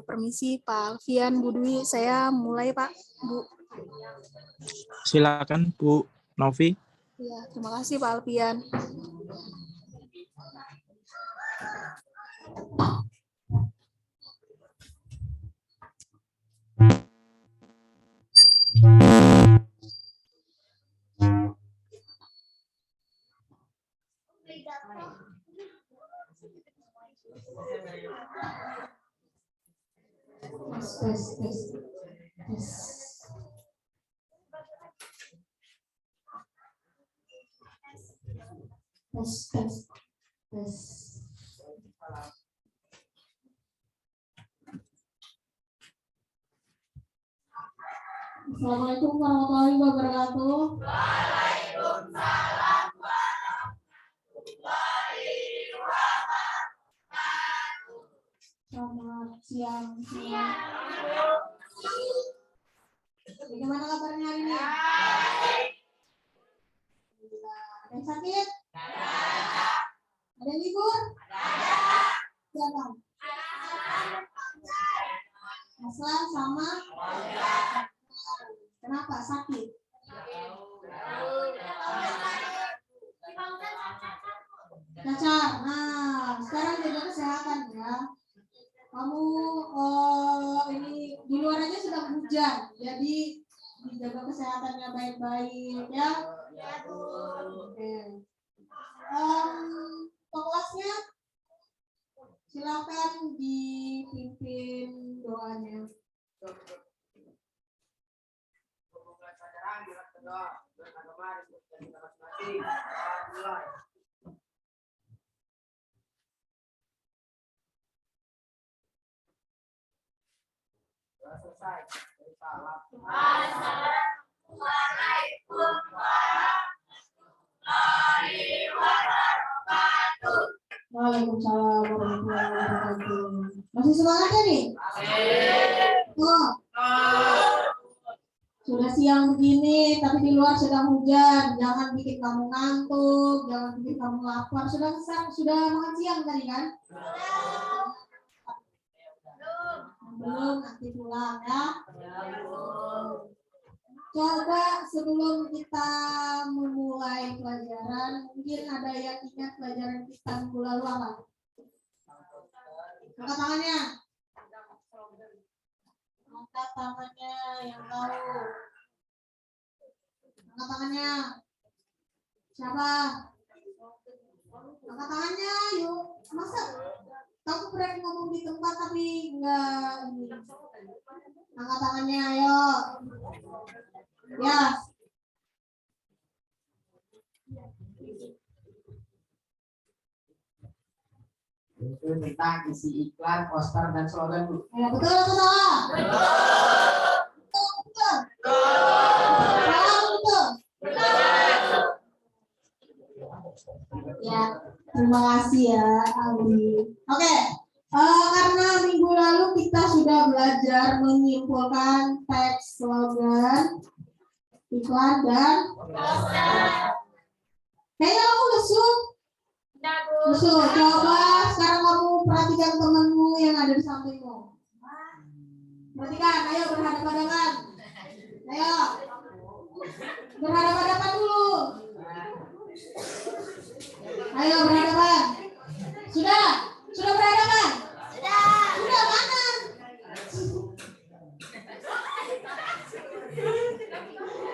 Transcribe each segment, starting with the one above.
Permisi Pak Alfian, Bu Dwi, saya mulai Pak, Bu. Silakan Bu Novi. Ya, terima kasih Pak Alfian. Assalamualaikum warahmatullahi wabarakatuh. Waalaikumsalam warahmatullahi wabarakatuh. Selamat siang. Bagaimana kabarnya hari ini? Ada yang sakit? Ada yang libur? Siapa? Aslan sama? Kenapa sakit? Cacar. Nah, sekarang jaga kesehatan ya. Kamu ini di luar aja sedang hujan, jadi dijaga kesehatannya baik-baik ya. Oke. Kelasnya silakan dipimpin doanya. Selesai. Assalamualaikum warahmatullahi wabarakatuh. Waalaikumsalam warahmatullahi wabarakatuh. Masih semangat ya nih? Oh. Sudah siang begini, tapi di luar sedang hujan. Jangan bikin kamu ngantuk, jangan bikin kamu lapar. Sudah makan siang tadi kan? Belum, nanti pulang ya. Coba sebelum kita memulai pelajaran, mungkin ada yang ingat pelajaran kita minggu lalu apa? Angkat tangannya. Angkat tangannya yang tahu. Angkat tangannya. Siapa? Angkat tangannya, yuk. Masa kamu berani ngomong di tempat tapi enggak ini. Angkat tangannya, ayo. Ya. Itu tentang isi iklan, poster, dan slogan, Bu. Ya, betul atau salah? Betul. Betul. Ya, terima kasih ya, Aldi. Oke, karena minggu lalu kita sudah belajar menyimpulkan teks slogan, iklan, dan kayaknya kamu lesu. Coba sekarang kamu perhatikan temanmu yang ada di sampingmu. Perhatikan, ayo berhadapan-hadapan. Ayo. Berhadapan-hadapan dulu. Ayo berhadapan. Sudah berhadapan? Sudah mana?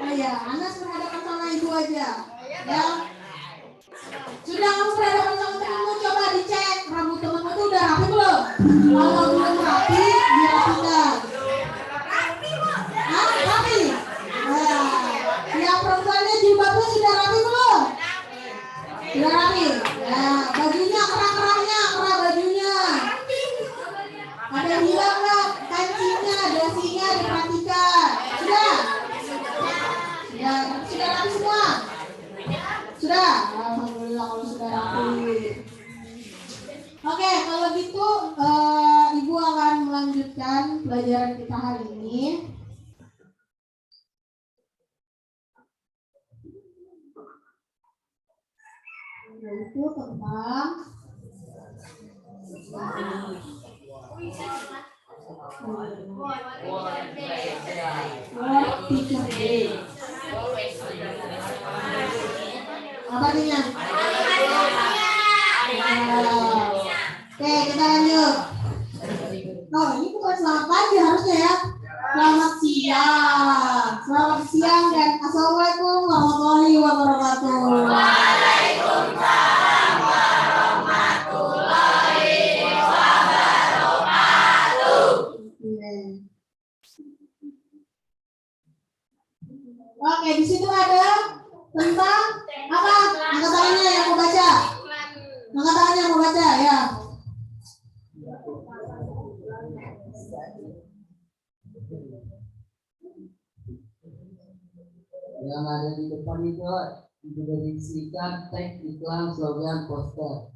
Oh ya, Anas berhadapan sama ibu aja. Ya. Sudah kamu berhadapan sama temenmu, coba dicek rambut temenmu itu udah rapi belum? Kalau belum rapi, dirapikan. Rapi? Nah, yang perempuannya jilbabnya sudah rapi belum? Sudah rapi? Nah, bajunya, kerah-kerahnya, kerah bajunya. Ada yang hilang nggak? Kancingnya, dasinya diperhatikan. Sudah rapi semua? Sudah? Alhamdulillah kalau sudah rapi. Oke, kalau gitu Ibu akan melanjutkan pelajaran kita hari ini. Yaitu tentang World Teacher Day. Apa artinya? Oke, kita lanjut. Oh, ini bukan selamat pagi harusnya ya. Selamat siang. Selamat siang dan assalamualaikum warahmatullahi wabarakatuh. Waalaikumsalam warahmatullahi wabarakatuh. Oke, di situ ada tentang apa? Angkat tangannya yang mau baca. Angkat tangannya yang mau baca ya. Yang ada di depan itu berisikan teks, iklan, slogan, poster.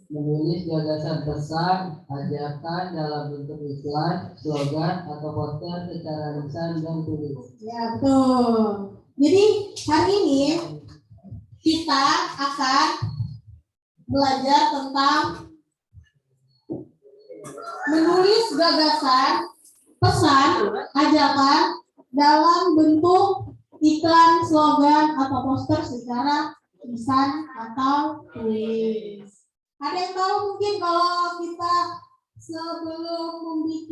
Menulis gagasan pesan, ajakan dalam bentuk iklan, slogan, atau poster secara lisan dan tulis. Ya, betul. Jadi hari ini kita akan belajar tentang menulis gagasan, pesan, ajakan dalam bentuk iklan, slogan, atau poster secara lisan atau tulis. Ada yang tahu mungkin kalau kita sebelum membuat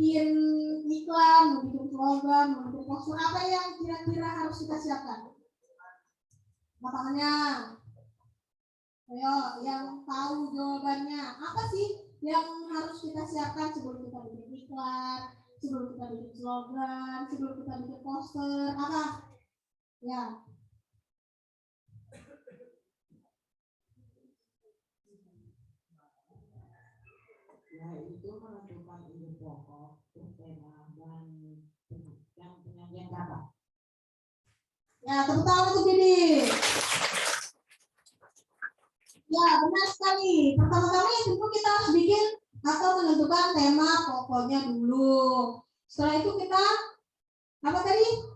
iklan, membuat slogan, membuat poster, apa yang kira-kira harus kita siapkan? Makanya, ayo yang tahu jawabannya, apa sih yang harus kita siapkan sebelum kita bikin iklan, sebelum kita bikin slogan, sebelum kita bikin poster, apa? Ya. Ya, itu menentukan ide pokok, tema, dan penyajian kata. Ya, tepuk tangan untuk ini. Ya, benar sekali. Pertama-tama yang tentu kita harus bikin atau menentukan tema pokoknya dulu. Setelah itu kita apa tadi?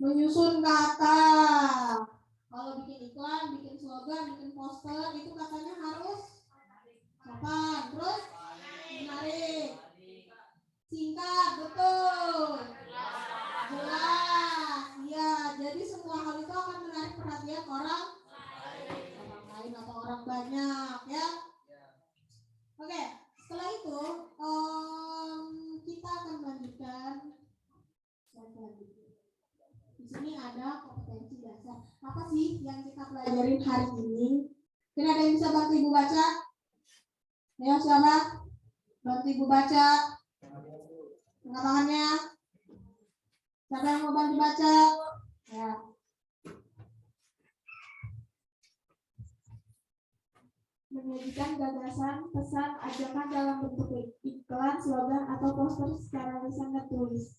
Menyusun kata. Kalau bikin iklan, bikin slogan, bikin poster, itu katanya harus sopan, terus menarik, singkat, betul, jelas, ya. Jadi semua hal itu akan menarik perhatian orang lain atau orang banyak, ya. Oke, setelah itu kita akan melanjutkan. Di sini ada kompetensi dasar. Apa sih yang kita pelajarin hari ini? Kira ada yang bisa bantu ibu baca? Ya, siapa? Bantu ibu baca. Angkat tangannya. Siapa yang mau bantu baca? Ya. Menyajikan gagasan, pesan, ajakan dalam bentuk iklan, slogan, atau poster secara lisan dan tulis.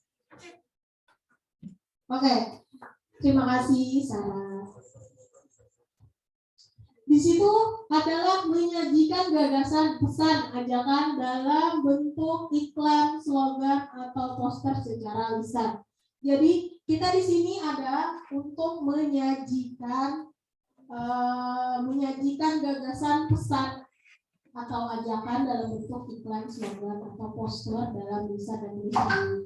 Oke, terima kasih Sarah. Di situ adalah menyajikan gagasan, pesan, ajakan dalam bentuk iklan, slogan, atau poster secara lisan. Jadi kita di sini ada untuk menyajikan gagasan, pesan, atau ajakan dalam bentuk iklan, slogan, atau poster dalam lisan dan tulisan.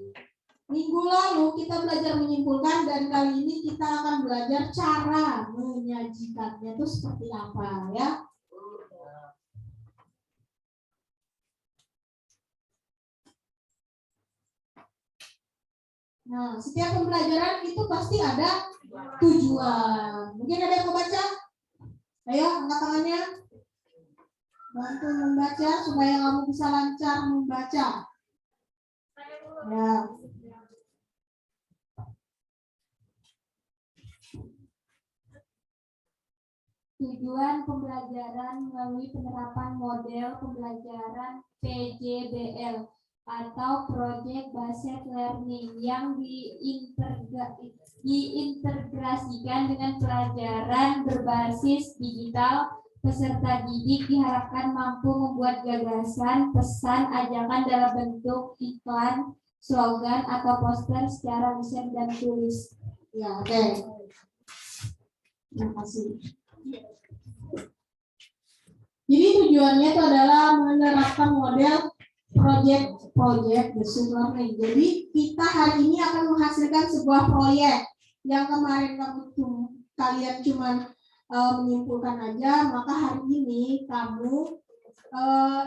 Minggu lalu kita belajar menyimpulkan dan kali ini kita akan belajar cara menyajikannya itu seperti apa, ya. Nah, setiap pembelajaran itu pasti ada tujuan. Mungkin ada yang mau baca? Ayo, angkat tangannya. Bantu membaca supaya kamu bisa lancar membaca. Ya. Tujuan pembelajaran melalui penerapan model pembelajaran PJBL atau Project Based Learning yang diintegrasikan dengan pelajaran berbasis digital, Peserta didik diharapkan mampu membuat gagasan, pesan, ajakan dalam bentuk iklan, slogan, atau poster secara lisan dan tulis. Ya, oke. Terima kasih. Jadi tujuannya itu adalah menerapkan model project based learning. Jadi kita hari ini akan menghasilkan sebuah proyek yang kemarin kalian cuma menyimpulkan aja, maka hari ini kamu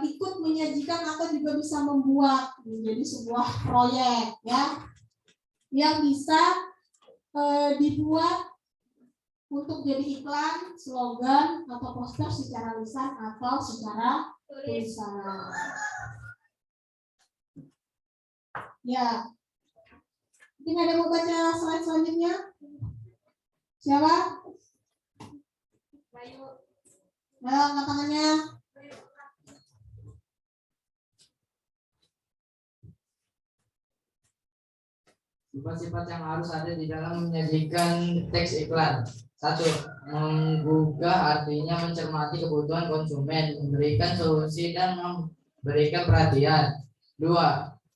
ikut menyajikan atau juga bisa membuat menjadi sebuah proyek ya yang bisa dibuat untuk jadi iklan, slogan, atau poster secara lisan atau secara tulisan. Ya, mungkin ada yang mau baca slide selanjutnya? Siapa? Ayo, angkat tangannya. Sifat-sifat yang harus ada di dalam menyajikan teks iklan. 1. Menggugah, artinya mencermati kebutuhan konsumen, memberikan solusi dan memberikan perhatian. 2.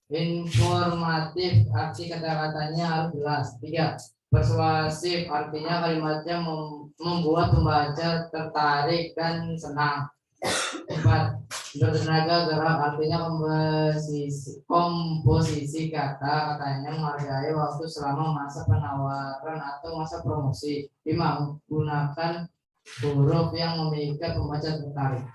Informatif, arti kata-katanya harus jelas. 3. Persuasif, artinya kalimatnya membuat pembaca tertarik dan senang. 4. Bertenaga gerak, artinya komposisi kata-katanya menghargai waktu selama masa penawaran atau masa promosi. 5. Menggunakan huruf yang memikat pembaca tertarik.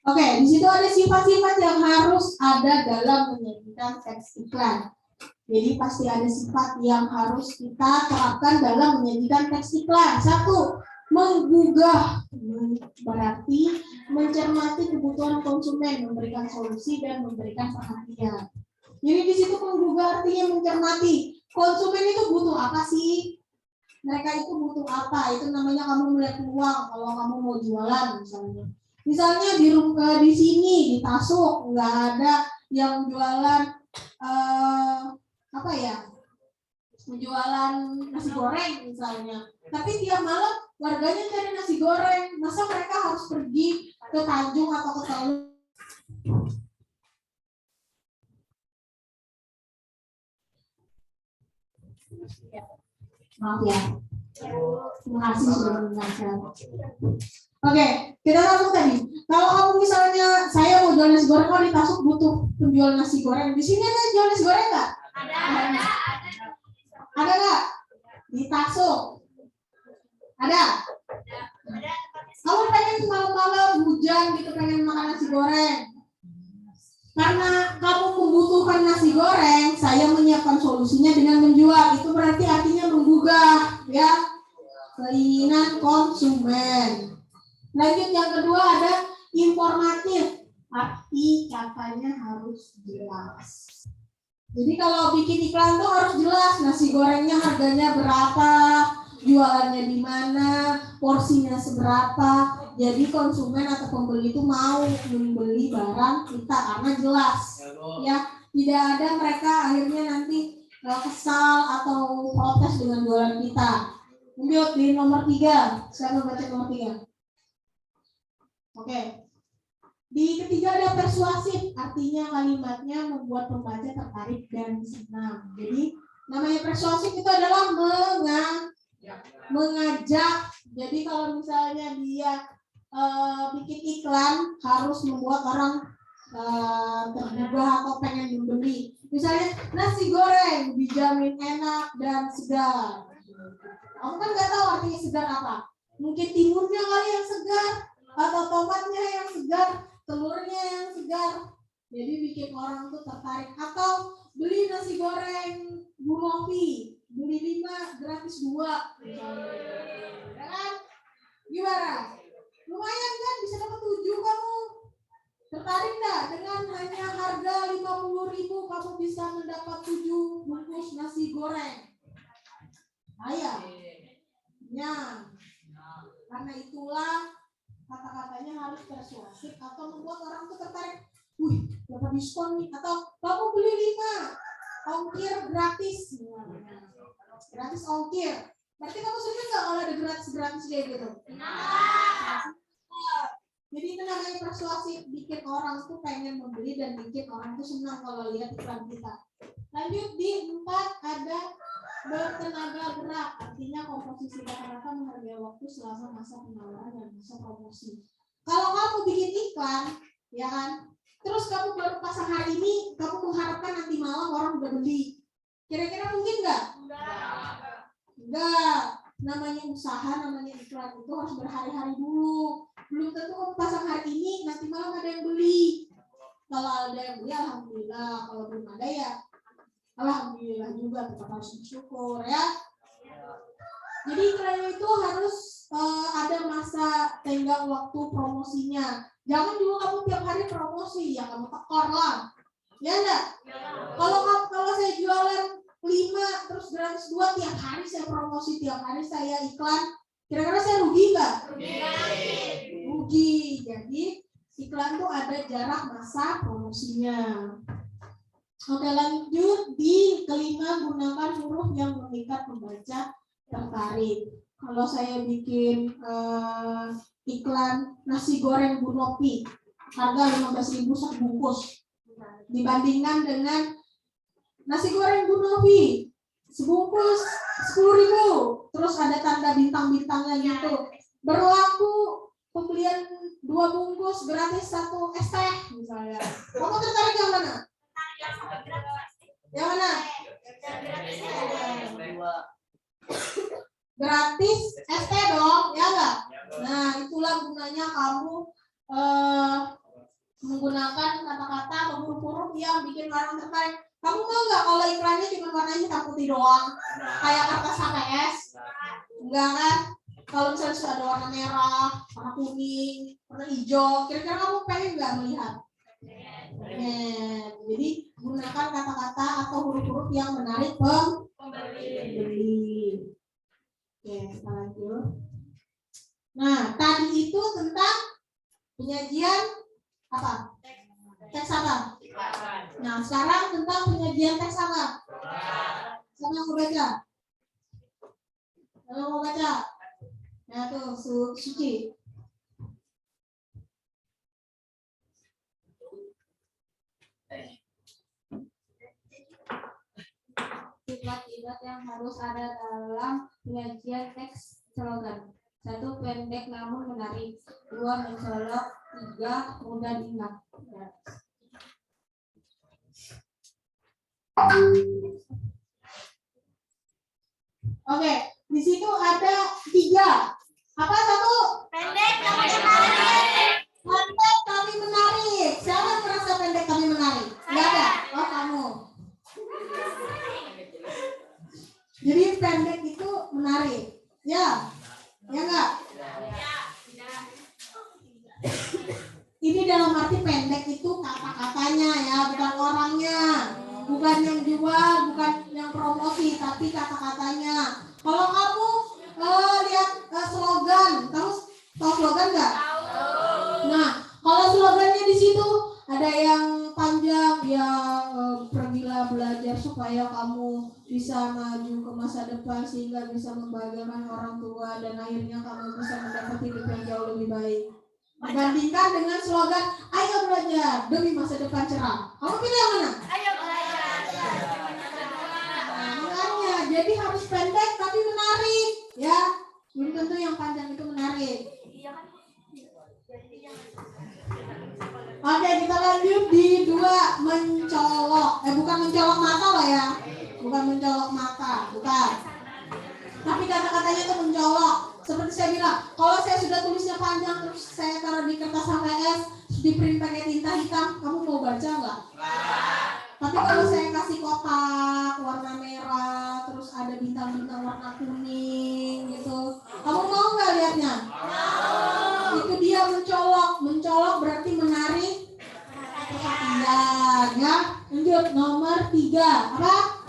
Oke, di situ ada sifat-sifat yang harus ada dalam menyajikan teks iklan. Jadi pasti ada sifat yang harus kita terapkan dalam menyajikan teks iklan. 1. Menggugah, berarti mencermati kebutuhan konsumen, memberikan solusi dan memberikan perhatian. Jadi di situ menggugah artinya mencermati. Konsumen itu butuh apa sih? Mereka itu butuh apa? Itu namanya kamu melihat peluang kalau kamu mau jualan misalnya. Misalnya di sini di Tasuk nggak ada yang jualan menjualan nasi goreng misalnya. Tapi tiap malam warganya cari nasi goreng. Masa mereka harus pergi ke Tanjung atau ke Teluk? Maaf ya. Terima kasih sudah mendengarkan. Oke, kita langsung tadi. Kalau kamu misalnya saya mau jual nasi goreng, kalau di Tasuk butuh penjual nasi goreng. Di sini ada jual nasi goreng nggak? Ada. Ada nggak? Di Tasuk? Ada? Kamu pengen malam-malam hujan gitu pengen makan nasi goreng. Karena kamu membutuhkan nasi goreng, saya menyiapkan solusinya dengan menjual. Itu berarti artinya menggugah ya keinginan konsumen. Lanjut yang kedua ada informatif. Arti katanya harus jelas. Jadi kalau bikin iklan tuh harus jelas nasi gorengnya harganya berapa, jualannya di mana, porsinya seberapa. Jadi konsumen atau pembeli itu mau membeli barang kita karena jelas. Ya, tidak ada mereka akhirnya nanti kesal atau protes dengan jualan kita. Lanjut di nomor 3. Saya mau baca nomor 3. Oke. Di ketiga ada persuasif, artinya kalimatnya membuat pembaca tertarik dan senang. Jadi namanya persuasif itu adalah mengajak. Jadi kalau misalnya dia bikin iklan harus membuat orang tergugah atau pengen membeli. Misalnya nasi goreng dijamin enak dan segar. Kamu kan nggak tahu artinya segar apa. Mungkin timunnya kali yang segar atau tomatnya yang segar, telurnya yang segar. Jadi bikin orang tuh tertarik. Atau beli nasi goreng Bu Novi, beli 5 gratis 2. Ya kan? Gimana? Lumayan kan bisa dapat 7 kamu. Tertarik nggak dengan hanya harga 50.000 kamu bisa mendapat 7 bungkus nasi goreng? Ayah. Ya. Karena itulah kata-katanya harus persuasif atau membuat orang tuh tertarik. Wih, dapat diskon nih, atau kamu beli 5 ongkir gratis. Gratis ongkir. Berarti kamu seneng nggak kalau ada gratis kayak gitu? Jadi itu namanya persuasif, bikin orang tuh pengen membeli dan bikin orang tuh senang kalau lihat iklan kita. Lanjut di 4 ada bertenaga gerak, artinya komposisi kata-kata menghargai waktu selama masa penawaran dan masa promosi. Kalau kamu bikin iklan, ya kan, terus kamu baru pasang hari ini, kamu mengharapkan nanti malam orang udah beli. Kira-kira mungkin nggak? Enggak. Namanya usaha, namanya iklan itu harus berhari-hari dulu. Belum tentu kamu pasang hari ini, nanti malam ada yang beli. Kalau ada yang beli, alhamdulillah. Kalau belum ada ya, alhamdulillah juga. Tetap harus bersyukur ya. Jadi iklannya itu harus ada masa tenggang waktu promosinya. Jangan juga kamu tiap hari promosi, ya kamu tekor lah. Ya enggak? Kalau saya jualan 5 terus gratis 2 tiap hari saya promosi, tiap hari saya iklan, kira-kira saya rugi nggak? Rugi. Jadi iklan tuh ada jarak masa promosinya. Oke, lanjut di kelima, gunakan huruf yang memikat pembaca tertarik. Kalau saya bikin iklan nasi goreng Bu Nopi, harga 15.000 sebungkus, dibandingkan dengan nasi goreng Bu Novi sebungkus 10.000, terus ada tanda bintang-bintangnya gitu. Berlaku pembelian 2 bungkus gratis 1 es teh misalnya. Kamu tertarik yang mana? Yang mana? Gratis es teh dong, ya enggak? Nah, itulah gunanya kamu menggunakan kata-kata atau huruf-huruf yang bikin orang tertarik. Kamu mau nggak kalau iklannya cuma warnanya hitam putih doang, kayak kertas HPS? Enggak kan? Kalau misalnya sudah ada warna merah, warna kuning, warna hijau, kira-kira kamu pengen nggak melihat? Jadi gunakan kata-kata atau huruf-huruf yang menarik pembeli. Oke, kita lanjut. Nah, tadi itu tentang penyajian apa? Teks apa? Nah, sekarang tentang penyajian teks apa? Siapa yang mau baca? Yang mau baca? Nah, tuh Suci. Sifat-sifat yang harus ada dalam penyajian teks slogan. 1. Pendek namun menarik. 2. Mencolok. 3. Mudah diingat. Oke, di situ ada 3. Apa 1? Pendek namun menarik. Pendek tapi menarik. Siapa yang merasa pendek tapi menarik? Enggak ada. Oh, kamu. Jadi pendek itu menarik. Ya. Ya enggak? Ini dalam arti pendek itu kata-katanya ya, bukan orangnya. Bukan yang jual, bukan yang promosi, tapi kata-katanya. Kalau kamu lihat slogan, kamu tahu slogan nggak? Nah, kalau slogannya di situ ada yang panjang, yang pergilah belajar supaya kamu bisa maju ke masa depan sehingga bisa membahagiakan orang tua dan akhirnya kamu bisa mendapat hidup yang jauh lebih baik. Dibandingkan dengan slogan ayo belajar demi masa depan cerah. Kamu pilih yang mana? Ayo belajar. Nah, makanya jadi harus pendek tapi menarik ya. Belum tentu yang panjang itu menarik. Oke, kita lanjut di 2, mencolok. Bukan mencolok mata lah ya. Bukan mencolok mata, bukan. Tapi kata-katanya itu mencolok. Seperti saya bilang, kalau saya sudah tulisnya panjang terus saya taruh di kertas HPS, di print pakai tinta hitam, kamu mau baca nggak? Tapi kalau saya kasih kotak warna merah, terus ada bintang-bintang warna kuning gitu, kamu mau nggak lihatnya? Itu dia mencolok. Mencolok berarti menarik perhatian ya. Lanjut nomor 3. Apa?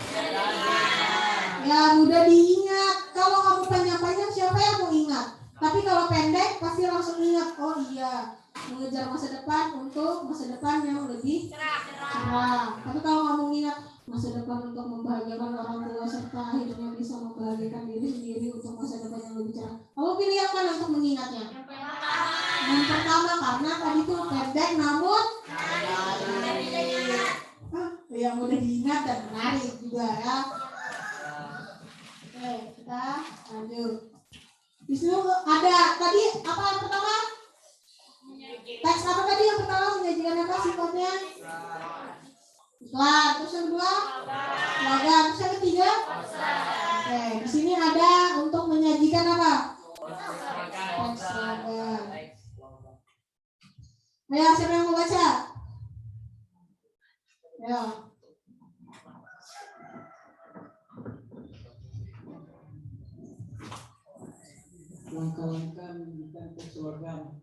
Ya, mudah diingat. Kalau kamu panjang-panjang siapa yang mau ingat? Tapi kalau pendek pasti langsung ingat. Oh iya, mengejar masa depan untuk masa depan yang lebih cerah. Tapi kalau kamu ingat masa depan untuk membahagiakan orang tua serta akhirnya bisa membahagiakan diri sendiri untuk karena tadi tuh pendek namun yang mudah diingat dan menarik juga ya. Oke, kita lanjut. Di situ ada tadi apa yang pertama? Teks apa tadi yang pertama, menyajikan apa sifatnya? Iklan. Terus yang kedua? Slogan. Terus yang ketiga? Oke, di sini ada untuk menyajikan apa? Teks slogan. Ayo, siapa yang mau baca? Ya. Langkah-langkah menunjukkan teks slogan.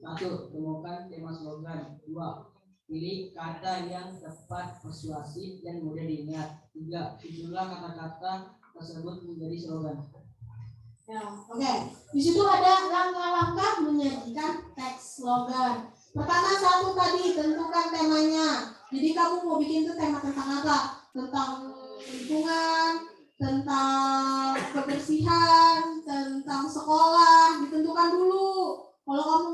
1. Temukan tema slogan. 2. Pilih kata yang tepat, persuasif, dan mudah diingat. 3. Susunlah kata-kata tersebut menjadi slogan. Ya, oke. Di situ ada langkah-langkah menyajikan teks slogan. Pertama, 1 tadi tentukan temanya. Jadi kamu mau bikin tuh tema tentang apa? Tentang lingkungan, tentang kebersihan, tentang sekolah, ditentukan dulu. Kalau kamu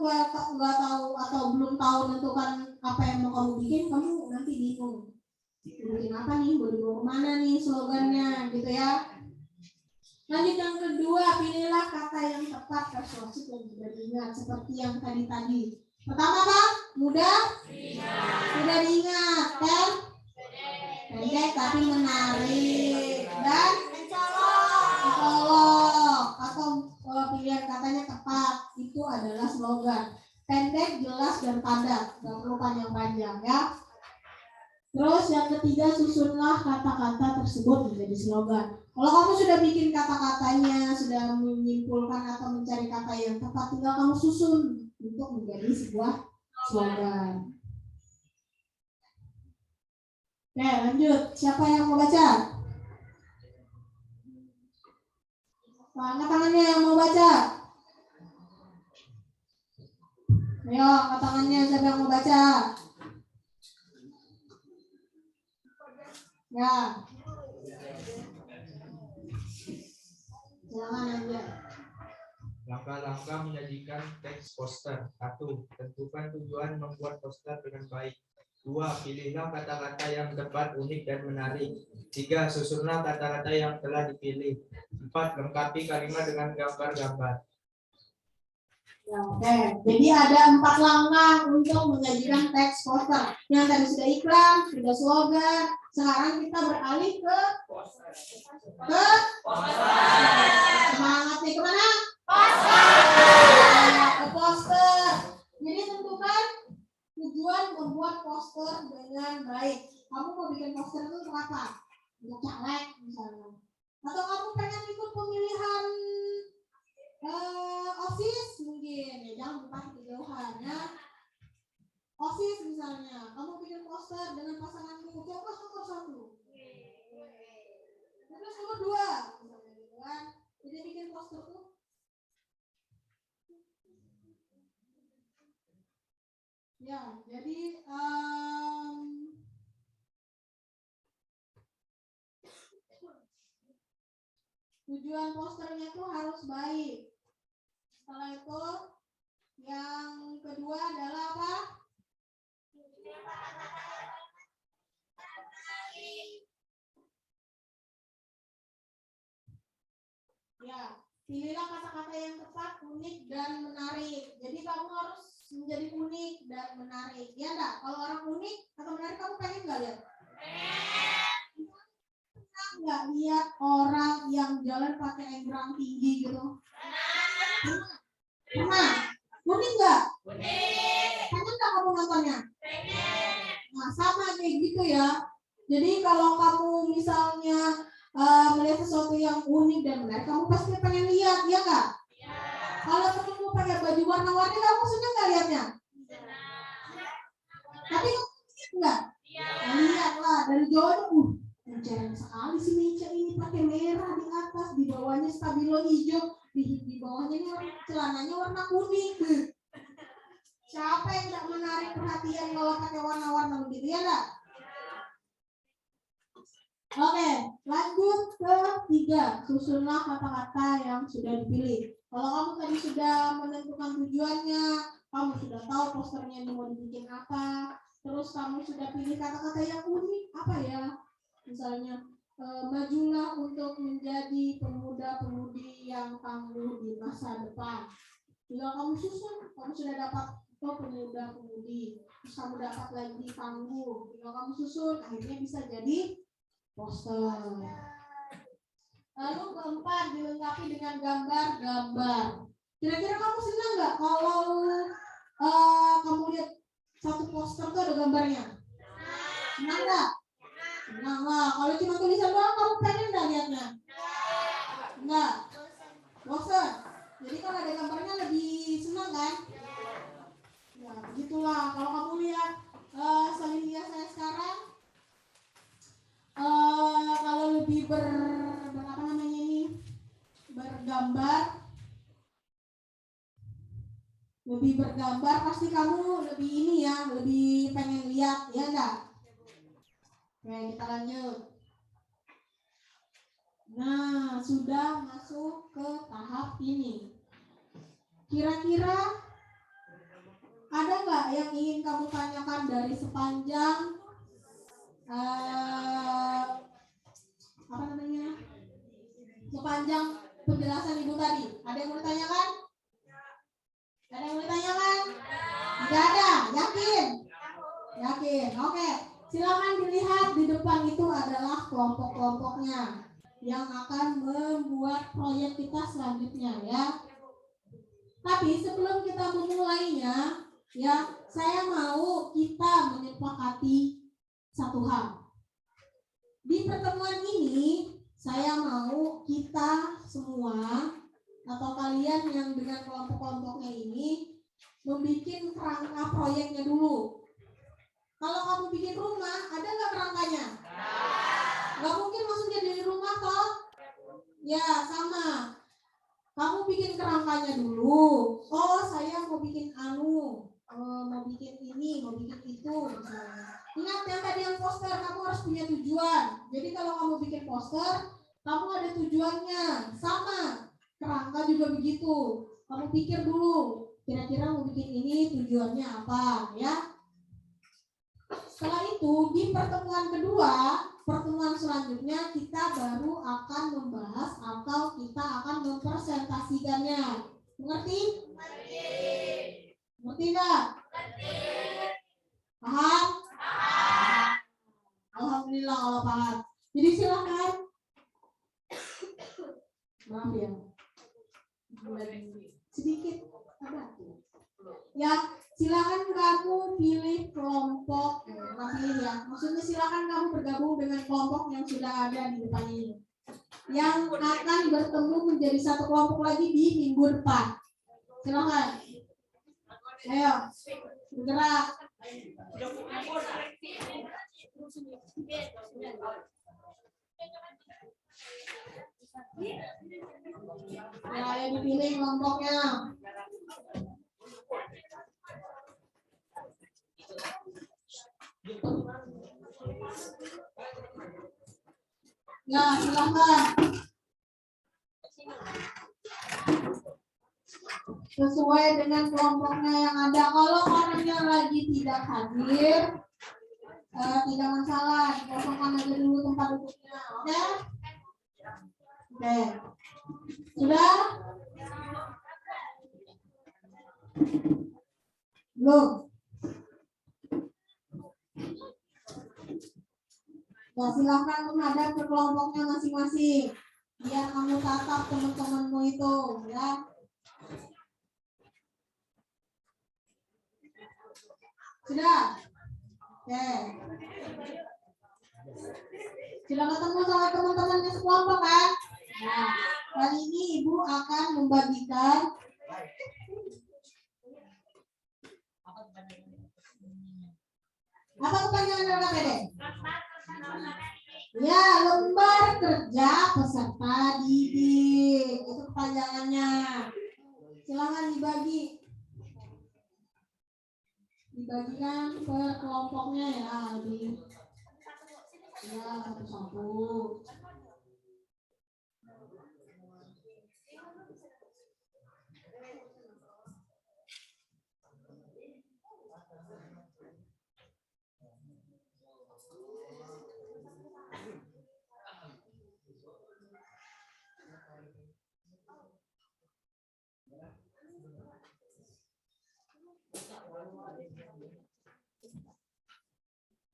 nggak tahu atau belum tahu menentukan apa yang mau kamu bikin, kamu nanti bingung. Bikin apa nih? Mau dibawa kemana nih slogannya, gitu ya? Lanjut yang kedua, pilihlah kata yang tepat, persuasif, dan mudah diingat seperti yang tadi. Pertama apa? Mudah diingat, kan? Pendek tapi menarik dan mencolok atau pilihan katanya tepat, itu adalah slogan. Pendek, jelas, dan padat, nggak perlu panjang-panjang ya. Terus yang ketiga, susunlah kata-kata tersebut menjadi slogan. Kalau kamu sudah bikin kata-katanya, sudah menyimpulkan atau mencari kata yang tepat, tinggal kamu susun untuk menjadi sebuah slogan. Oke, lanjut. Siapa yang mau baca? Angkat tangannya yang mau baca. Ayo, angkat tangannya siapa yang mau baca? Ya. Silakan aja. Langkah-langkah menyajikan teks poster. 1. Tentukan tujuan membuat poster dengan baik. 2. Pilihlah kata-kata yang tepat, unik, dan menarik. 3. Susunlah kata-kata yang telah dipilih. 4. Lengkapi kalimat dengan gambar-gambar. Ya, oke. Jadi ada 4 langkah untuk menyajikan teks poster. Yang tadi sudah iklan, sudah slogan. Sekarang kita beralih ke poster. Semangat nih, kemana? Ke poster. Jadi tentukan tujuan membuat poster dengan baik. Kamu mau bikin poster itu untuk apa? Untuk caleg misalnya. Atau kamu pengen ikut pemilihan OSIS mungkin, ya jangan lupa kejauhan ya. OSIS misalnya, kamu bikin poster dengan pasanganmu, coblos nomor 1, coblos nomor 2, misalnya gitu kan. Jadi bikin poster tuh ya, jadi tujuan posternya tuh harus baik. Setelah itu yang kedua adalah apa? Ya, pilihlah kata-kata yang tepat, unik, dan menarik. Jadi kamu harus menjadi unik dan menarik. Ya enggak? Kalau orang unik atau menarik, kamu pengen nggak lihat? Nggak lihat orang yang jalan pakai egrang tinggi gitu? Pernah? Unik nggak? Pengen nggak kamu nontonnya? Nah, sama kayak gitu ya. Jadi kalau kamu misalnya melihat sesuatu yang unik dan menarik, kamu pasti pengen lihat, ya nggak? Kalau kamu pakai baju warna-warni, kamu senang nggak lihatnya? Tapi kamu lihat nggak? Lihat lah dari jauh. Jarang sekali sih meja ini pakai merah di atas, di bawahnya stabilo hijau, di bawahnya ini celananya warna kuning. Siapa yang tidak menarik perhatian kalau pakai warna-warna begitu, ya enggak? Oke, lanjut ke 3. Susunlah kata-kata yang sudah dipilih. Kalau kamu tadi sudah menentukan tujuannya, kamu sudah tahu posternya ini mau dibikin apa, terus kamu sudah pilih kata-kata yang unik apa ya, misalnya majulah untuk menjadi pemuda-pemudi yang tangguh di masa depan. Tinggal kamu susun, kamu sudah dapat pemuda-pemudi, terus kamu dapat lagi tangguh, tinggal kamu susun, akhirnya bisa jadi poster. Lalu keempat, dilengkapi dengan gambar-gambar. Kira-kira kamu senang nggak kalau kamu lihat satu poster tuh ada gambarnya? Senang nggak? Senang lah. Kalau cuma tulisan doang, kamu pengen nggak lihatnya? Enggak. Bosan. Jadi kalau ada gambarnya lebih senang kan? Ya, begitulah. Kalau kamu lihat Salilia saya sekarang, kalau lebih berapa namanya ini, lebih bergambar pasti kamu lebih ini ya, lebih pengen lihat ya enggak? Oke, kita lanjut. Nah, sudah masuk ke tahap ini. Kira-kira ada nggak yang ingin kamu tanyakan dari sepanjang apa namanya? Sepanjang penjelasan Ibu tadi? Ada yang mau ditanyakan? Ada yang mau ditanyakan? Tidak ada, yakin? Yakin, oke. Silakan dilihat di depan itu adalah kelompok-kelompoknya yang akan membuat proyek kita selanjutnya ya. Tapi sebelum kita memulainya, ya, saya mau kita menyepakati satu hal. Di pertemuan ini, saya mau kita semua atau kalian yang dengan kelompok-kelompoknya ini membuat kerangka proyeknya dulu. Kalau kamu bikin rumah, ada nggak kerangkanya? Nggak mungkin langsung jadi rumah toh? Ya, sama. Kamu bikin kerangkanya dulu. Oh, saya mau bikin mau bikin ini, mau bikin itu misalnya. Ingat yang tadi yang poster, kamu harus punya tujuan. Jadi kalau kamu bikin poster, kamu ada tujuannya. Sama, kerangka juga begitu. Kamu pikir dulu, kira-kira mau bikin ini tujuannya apa, ya? Setelah itu, di pertemuan kedua, pertemuan selanjutnya kita baru akan membahas atau kita akan mempresentasikannya. Mengerti? Mengerti nggak? Paham? Alhamdulillah kalau paham. Jadi silakan. Maaf ya. Sedikit ada. Ya, silakan kamu pilih kelompok. Pilih ya. Maksudnya silakan kamu bergabung dengan kelompok yang sudah ada di depan ini. Yang akan bertemu menjadi satu kelompok lagi di minggu depan. Silakan. Ayo, bergerak. Ya, yang dipilih kelompoknya. Ya, silakan. Sesuai dengan kelompoknya yang ada. Kalau orangnya lagi tidak hadir, tidak masalah, dikosongkan aja dulu tempat duduknya. Oke? Oke. Sudah? Belum? Ya, silahkan menghadap ke kelompoknya masing-masing. Biar kamu tatap teman-temanmu itu, ya. Sudah? Oke. Sudah ketemu sama teman-temannya sekelompok kan? Nah, kali ini Ibu akan membagikan apa kepanjangan LKPD? Ya, lembar kerja peserta didik. Itu kepanjangannya. Silakan dibagi. Dibagikan per kelompoknya ya, lebih. Ya, satu-satu.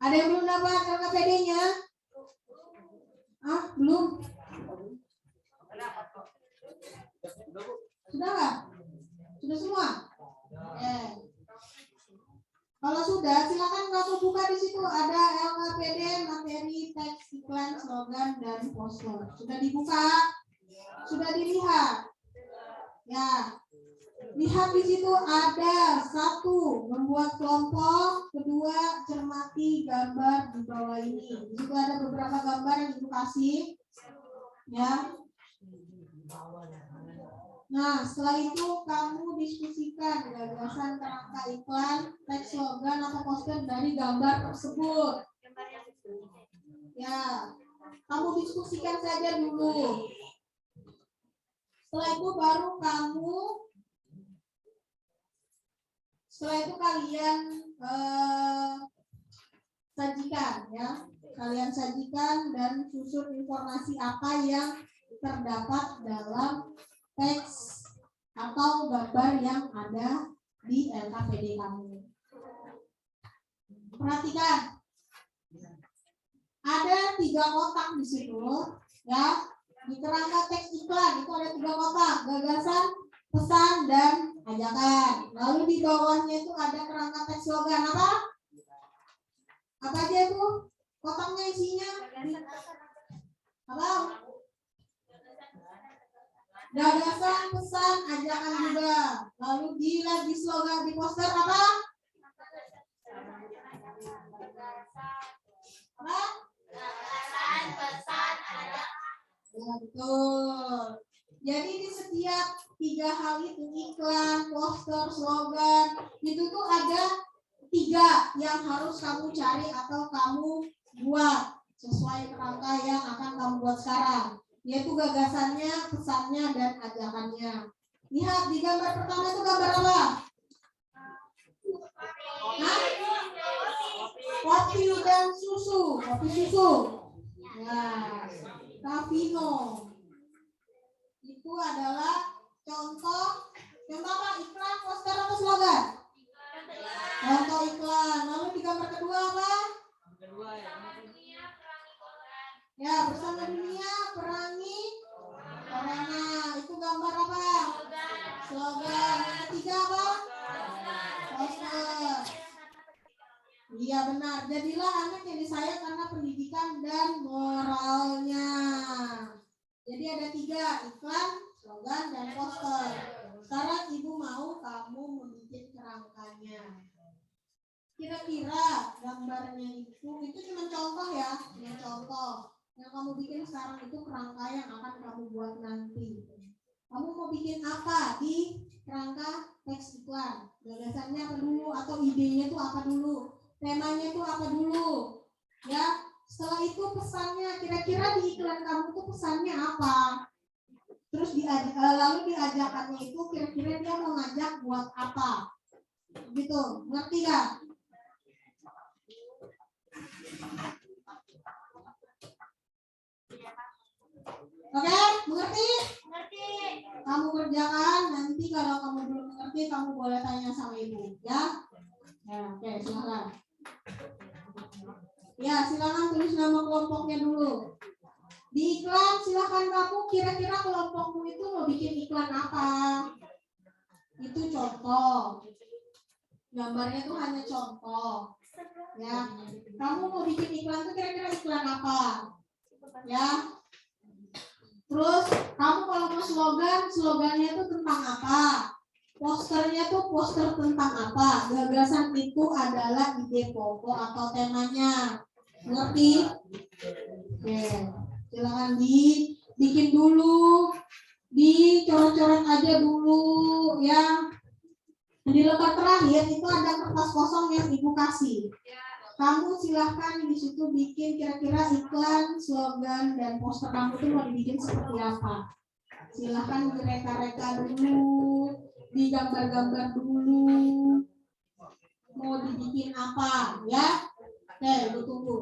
Ada yang belum dapat LKPD-nya? Ah, belum? Sudah nggak? Sudah semua? Kalau sudah, silakan kamu buka di situ ada LKPD, materi, teks, iklan, slogan, dan poster. Sudah dibuka? Sudah dilihat? Ya. Lihat di situ ada 1, membuat kelompok, 2, cermati gambar di bawah ini. Di situ ada beberapa gambar yang Ibu kasih. Ya. Nah, setelah itu kamu diskusikan gagasan kerangka iklan, teks, slogan, atau poster dari gambar tersebut. Ya, kamu diskusikan saja dulu. Setelah itu baru kalian sajikan, ya. Kalian sajikan dan susun informasi apa yang terdapat dalam teks atau gambar yang ada di LKPD kamu. Perhatikan, ada 3 kotak di situ, ya. Di kerangka teks iklan itu ada 3 kotak, gagasan, pesan, dan ajakan. Lalu di bawahnya itu ada kerangka teks slogan. Apa aja itu? Kotaknya isinya apa? Gagasan, pesan, ajakan juga. Lalu di slogan, di poster apa? Apa? Gagasan, pesan, ajakan. Ya, betul. Jadi di setiap 3 hal itu, iklan, poster, slogan, itu tuh ada 3 yang harus kamu cari atau kamu buat sesuai kerangka yang akan kamu buat sekarang, yaitu gagasannya, pesannya, dan ajakannya. Lihat di gambar pertama itu gambar apa? Kopi dan susu, kopi susu. Nah, Cavino. Itu adalah contoh apa? Iklan, poster, atau slogan? Contoh iklan. Lalu di gambar kedua apa? Ya, bersama dunia perangi corona. Itu gambar apa? Slogan. Yang ketiga apa? Poster. Iya benar. Jadilah anak yang disayang karena pendidikan dan moralnya. Jadi ada 3, iklan, slogan, dan poster. Sekarang Ibu mau kamu membuat kerangkanya. Kira-kira gambarnya itu cuma contoh ya, cuma contoh. Yang kamu bikin sekarang itu kerangka yang akan kamu buat nanti. Kamu mau bikin apa di kerangka teks iklan? Gagasannya apa dulu atau idenya itu apa dulu? Temanya itu apa dulu? Ya, setelah itu pesannya, kira-kira di iklan kamu itu pesannya apa? Terus lalu diajakannya itu kira-kira dia mau ngajak buat apa? Gitu, ngerti gak? Oke, mengerti? Mengerti. Kamu kerjakan, nanti kalau kamu belum mengerti kamu boleh tanya sama Ibu, ya? Ya, oke, silakan. Ya, silakan tulis nama kelompoknya dulu. Di iklan silakan kamu kira-kira kelompokmu itu mau bikin iklan apa? Itu contoh. Gambarnya tuh hanya contoh. Ya. Kamu mau bikin iklan tuh kira-kira iklan apa? Ya. Terus kamu kalau mau slogan, slogannya itu tentang apa? Posternya tuh poster tentang apa? Gagasan itu adalah ide pokok atau temanya. Ngerti? Oke. Silakan dibikin dulu, dicoret-coret aja dulu ya. Di lembar terakhir itu ada kertas kosong yang Ibu kasih. Kamu silahkan di situ bikin kira-kira iklan, slogan, dan poster kamu itu mau dibikin seperti apa. Silahkan direka-reka dulu, digambar-gambar dulu, mau dibikin apa ya. Oke, Ibu tunggu.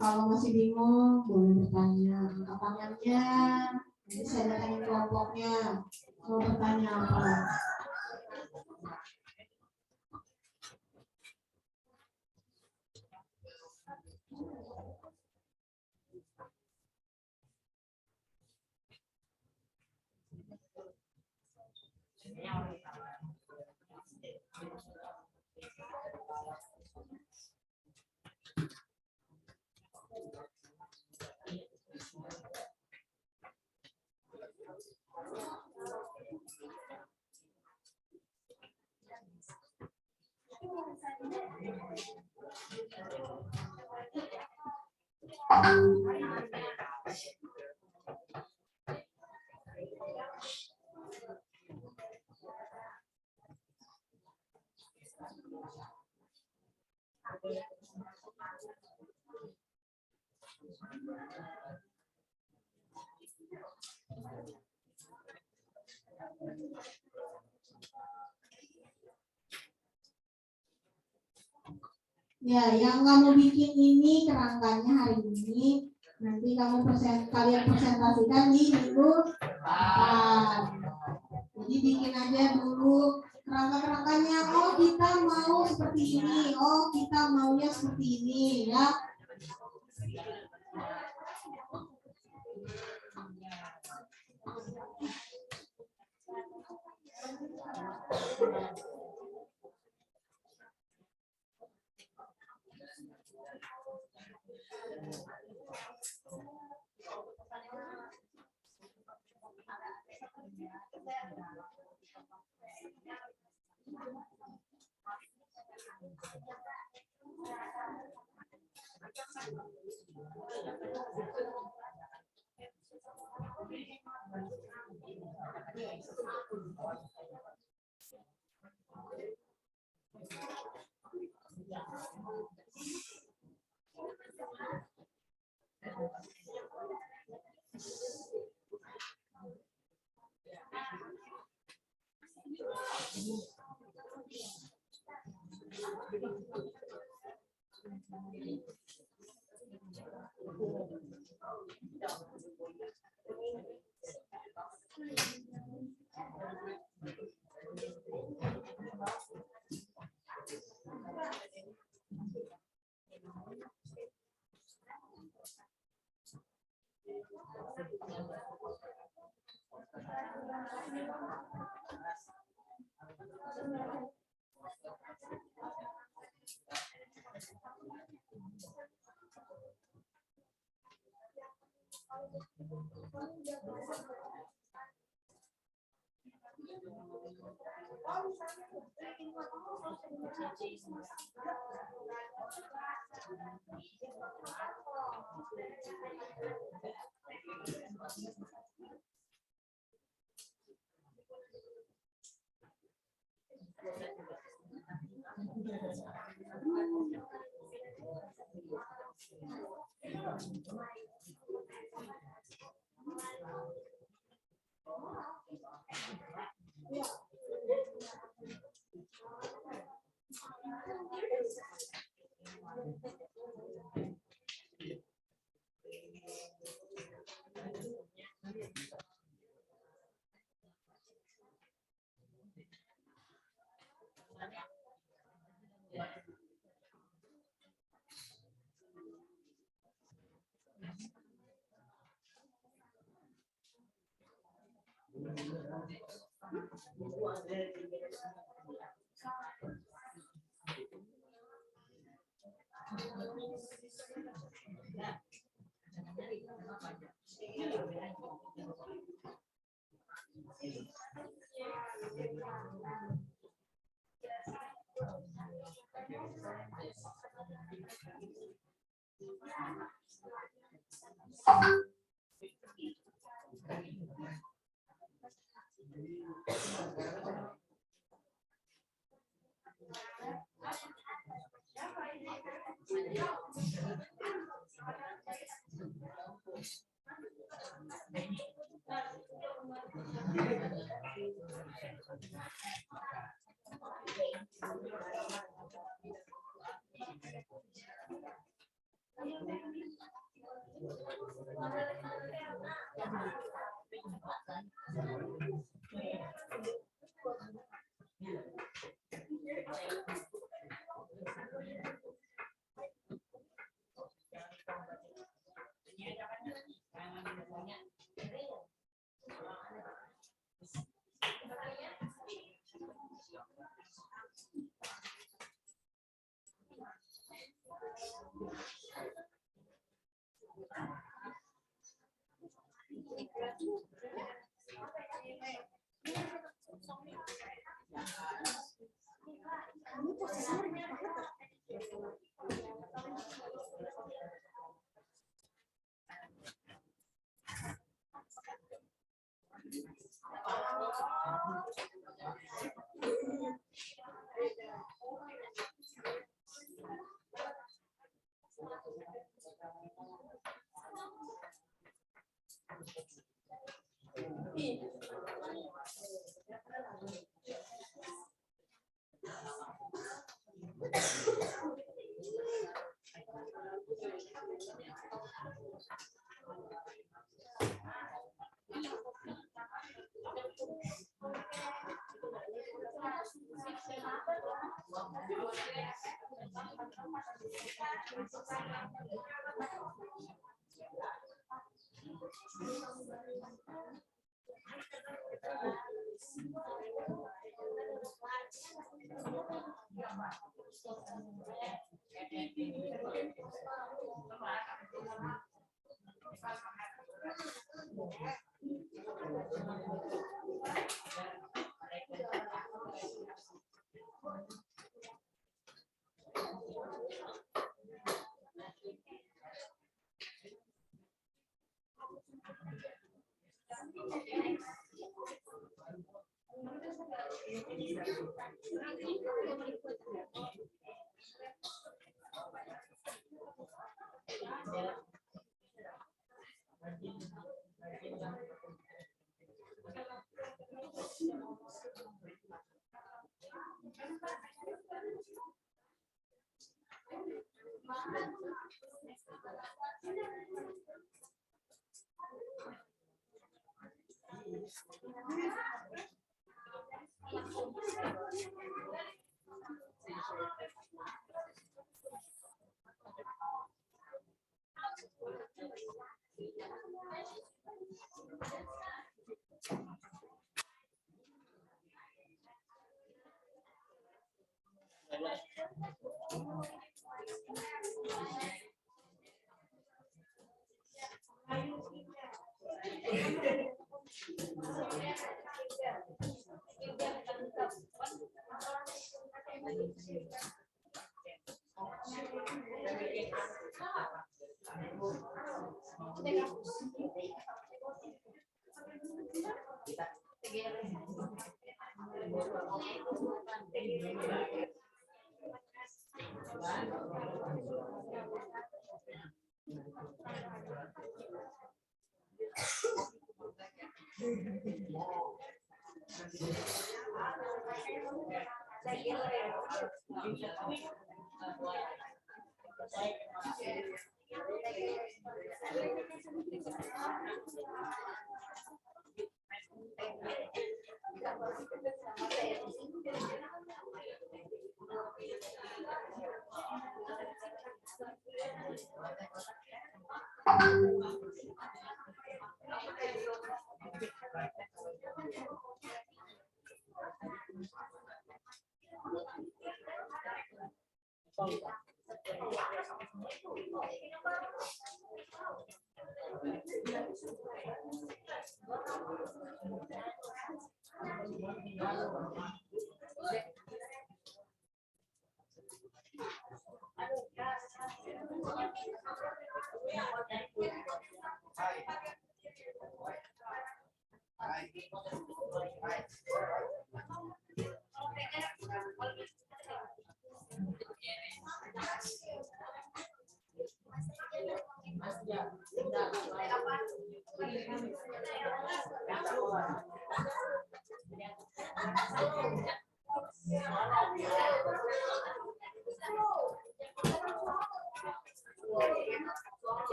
Kalau masih bingung, boleh bertanya. Pertanyaannya, nanti saya datangin kelompoknya. Mau bertanya apa? Ya, yang kamu bikin ini kerangkanya hari ini, nanti kalian presentasikan di minggu depan. Jadi bikin aja dulu kerangka-kerangkanya. Oh, kita mau seperti ini. Oh, kita maunya seperti ini, ya.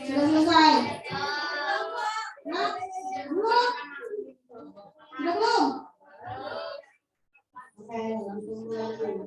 Sudah selesai? Nah, belum? Sudah belum? Oke, langsung lagi.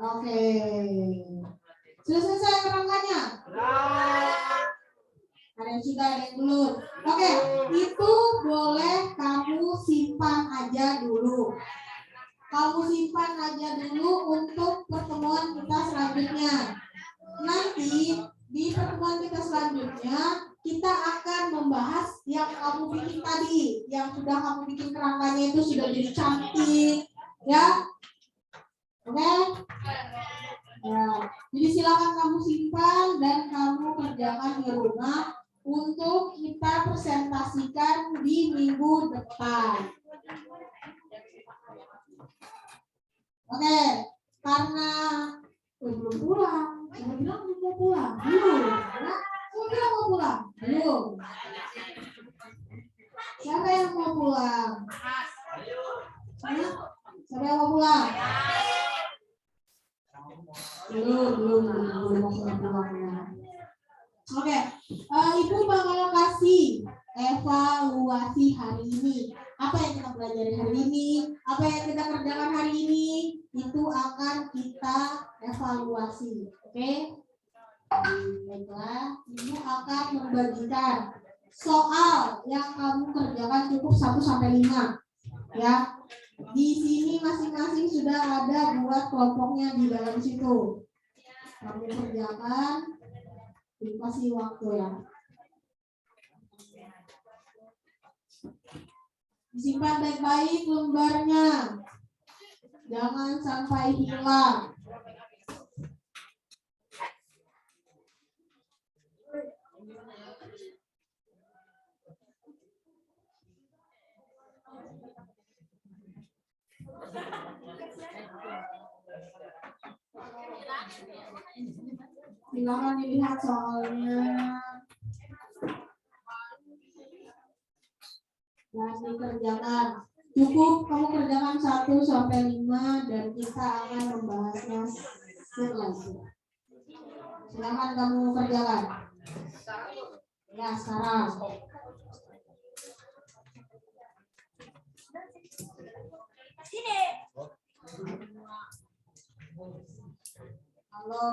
Oke. Sudah selesai kerangkanya? Ada yang sudah, ada yang belum. Oke, itu boleh kamu simpan aja dulu. Kamu simpan aja dulu untuk pertemuan kita selanjutnya. Nanti di pertemuan kita selanjutnya kita akan membahas yang kamu bikin tadi, yang sudah kamu bikin kerangkanya itu sudah jadi cantik, ya. Oke? Ya. Jadi silakan kamu simpan dan kamu kerjakan di rumah untuk kita presentasikan di minggu depan. Oke, karena belum pulang. Saya bilang mau pulang. Belum. Ya? Saya bilang mau pulang. Belum. Siapa yang mau pulang? Siapa yang mau pulang? Belum mau pulang. Oke, Ibu bakal kasih evaluasi hari ini. Apa yang kita pelajari hari ini, apa yang kita kerjakan hari ini, itu akan kita evaluasi. Oke? Baiklah, Ibu akan membagikan soal yang kamu kerjakan cukup 1 sampai 5. Ya. Di sini masing-masing sudah ada buat kelompoknya di dalam situ. Kamu kerjakan, dikasih waktu ya. Disimpan baik-baik lembarnya. Jangan sampai hilang. Silakan dilihat soalnya. Dan dikerjakan. Cukup kamu kerjakan 1 sampai 5 dan kita akan membahasnya selanjutnya. Silakan kamu kerjakan. Ya, sekarang. Sini. Halo.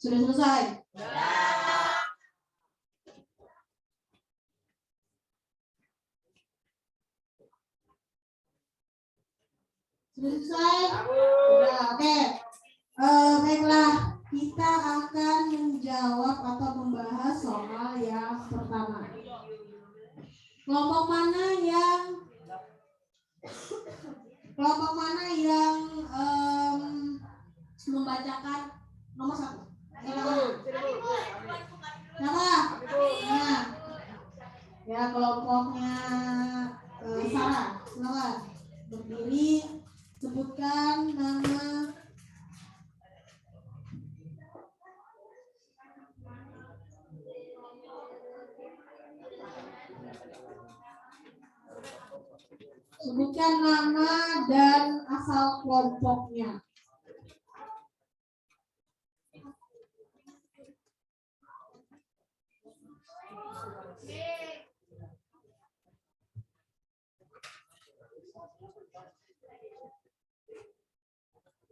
Sudah selesai? Sudah selesai? Sudah, oke. Baiklah, kita akan menjawab atau membahas soal yang pertama. Kelompok mana yang membacakan nomor 1? Siapa? Nah, ya kelompoknya Sarah. Silakan berdiri, sebutkan nama. Sebutkan nama dan asal kelompoknya.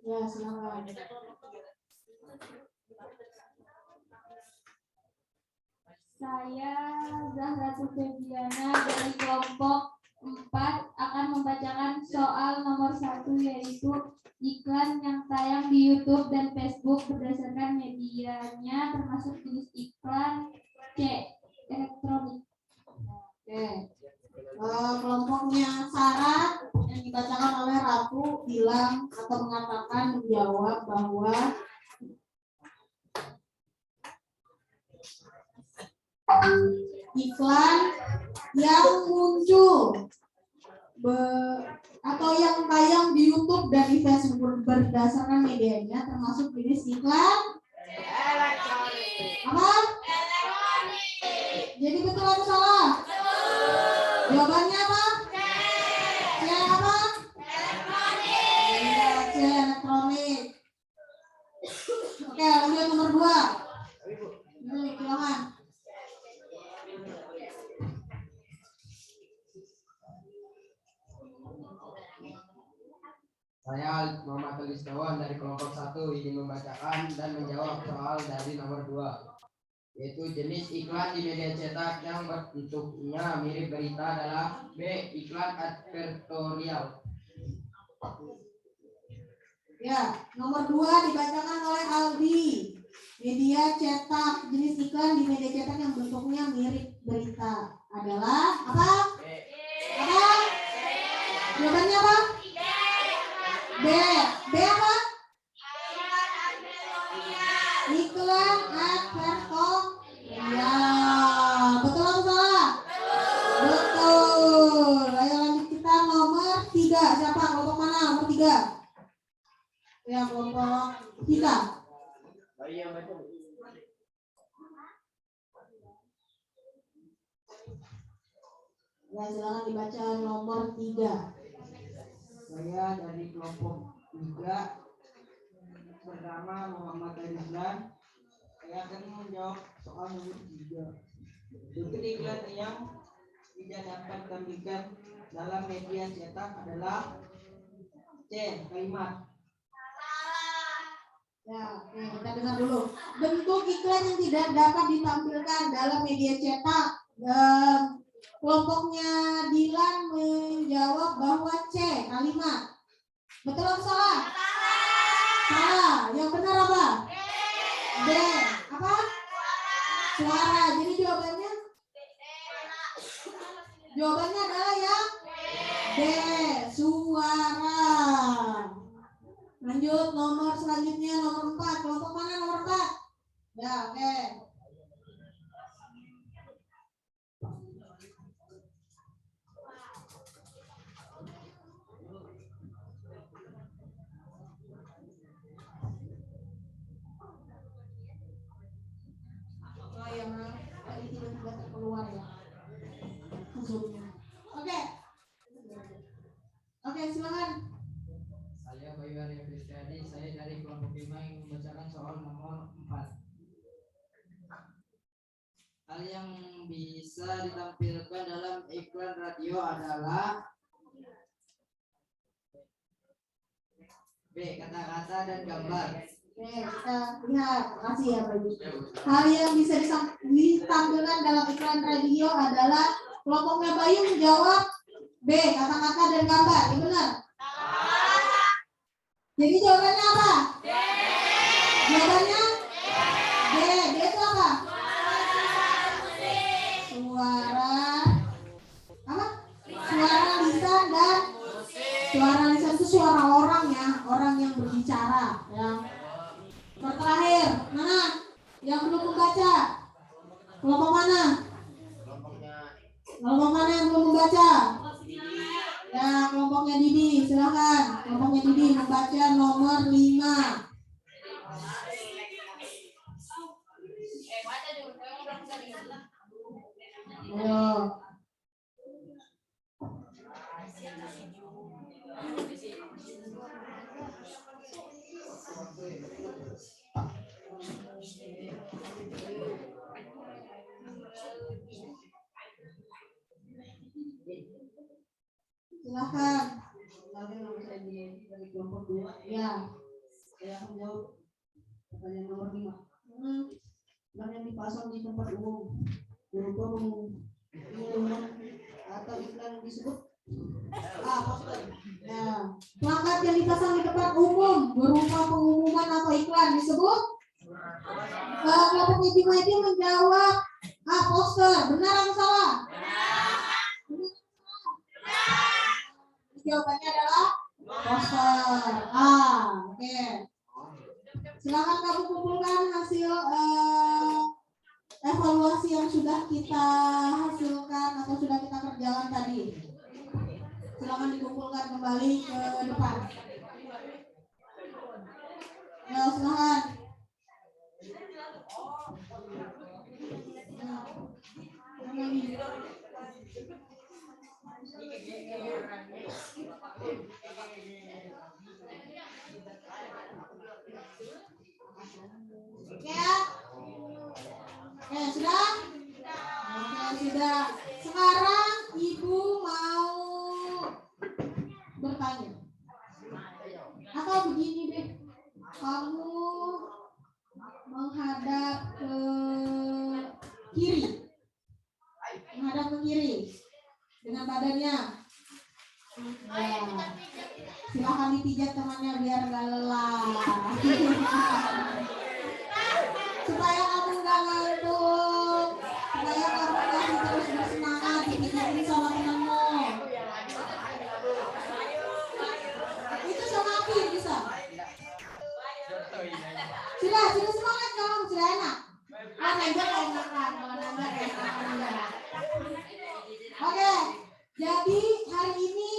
Ya, silakan. Saya Zahra Febiana dari kelompok 4 akan membacakan soal nomor 1, yaitu iklan yang tayang di YouTube dan Facebook berdasarkan medianya termasuk jenis iklan C. Elektronik. Oke. Kelompoknya Sarah yang dibacakan oleh Ratu bilang atau mengatakan menjawab bahwa iklan yang muncul atau yang tayang di YouTube dan di Facebook berdasarkan medianya termasuk jenis iklan elektronik. Apa? Elektronik. Jadi betul atau salah? Betul. Jawabannya apa? C apa? Elektronik. Iya, C elektronik. Oke, lanjut nomor 2. Ini silakan. Saya Muhammad Alistawan dari kelompok 1 ingin membacakan dan menjawab soal dari nomor 2, yaitu jenis iklan di media cetak yang bentuknya mirip berita adalah B. Iklan advertorial. Ya, nomor 2 dibacakan oleh Aldi. Media cetak, jenis iklan di media cetak yang bentuknya mirip berita adalah apa? B. Apa? Jawabannya apa? B. B apa? Iklan advertorial. Betul atau salah? Betul. Ayo lanjut kita nomor 3. Siapa? Kelompok mana? Nomor 3. Ya, kelompok kita. Ya, silakan dibaca nomor 3. Saya dari kelompok 3 bernama Muhammad Rizlan. Saya akan menjawab soal nomor 3. Bentuk iklan yang tidak dapat ditampilkan dalam media cetak adalah C. Kalimat. Ya, oke, kita dengar dulu. Bentuk iklan yang tidak dapat ditampilkan dalam media cetak. Kelompoknya Dilan menjawab bahwa C. Kalimat. Betul atau salah? Salah. Yang benar apa? D. Apa? Suara. Jadi jawabannya? Jawabannya adalah yang D. Suara. Lanjut nomor selanjutnya, nomor 4. Kelompok mana nomor 4? Ya, oke. Oh ya, maaf. Tadi tiba-tiba terkeluar ya. Zoom-nya. Oke. Oke, silakan. Saya Bayu Arya Kristiadi, saya dari kelompok 5 yang membacakan soal nomor 4. Hal yang bisa ditampilkan dalam iklan radio adalah B. Kata-kata dan gambar. Oke, kita lihat. Makasih ya, Bayu. Hal yang bisa ditampilkan dalam iklan radio adalah kelompoknya Bayu menjawab B. Kata-kata dan gambar. Ini benar? Jadi jawabannya apa? Jawabannya D. D itu apa? Suara apa? Suara lisan dan suara lisan itu suara orang ya, orang yang berbicara. Yang terakhir, mana? Yang belum membaca? Kelompok mana? Kelompok mana yang belum membaca? Ya, kelompoknya Didi, silakan. Kelompoknya Didi membaca nomor 5. Ayo. Silakan. Dari kelompok 2. Ya. Saya akan jawab pertanyaan nomor 5. Yang dipasang di tempat umum berupa pengumuman atau iklan disebut poster. Ya. Plakat yang dipasang di tempat umum berupa pengumuman atau iklan disebut. Kelompok Edi menjawab poster. Benar atau salah? Jawabannya adalah poster. Oke. Silakan kamu kumpulkan hasil evaluasi yang sudah kita hasilkan atau sudah kita kerjakan tadi. Silakan dikumpulkan kembali ke depan. Ya, silakan. Oke, sudah? Oke, sudah. Sekarang Ibu mau bertanya. Atau begini deh. Kamu menghadap ke kiri. Menghadap ke kiri. Dengan badannya. Ya. Silahkan dipijat temannya biar gak lelah. Supaya kamu gak ngantuk, supaya kamu masih terus bersemangat dipijitin sama temanmu. Itu sama aku bisa. Sudah semangat kamu, sudah enak. Nambah enakan, kalau nambah enakan. Oke, jadi hari ini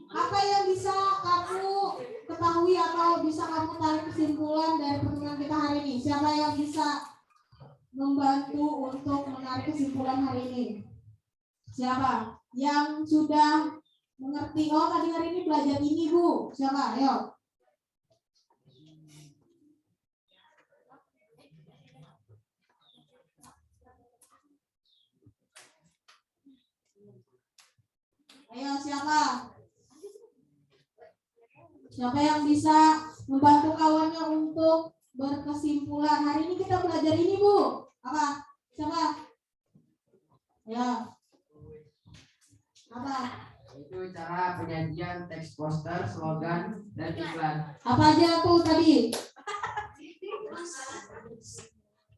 apa yang bisa kamu ketahui atau bisa kamu tarik kesimpulan dari pertemuan kita hari ini? Siapa yang bisa membantu untuk menarik kesimpulan hari ini? Siapa yang sudah mengerti? Oh, tadi hari ini belajar ini, Bu. Siapa? Ayo. Ayo, siapa? Siapa yang bisa membantu kawannya untuk berkesimpulan? Hari ini kita belajar ini, Bu. Apa? Siapa? Ya. Apa? Itu cara penyajian teks poster, slogan, dan iklan. Apa aja tuh tadi?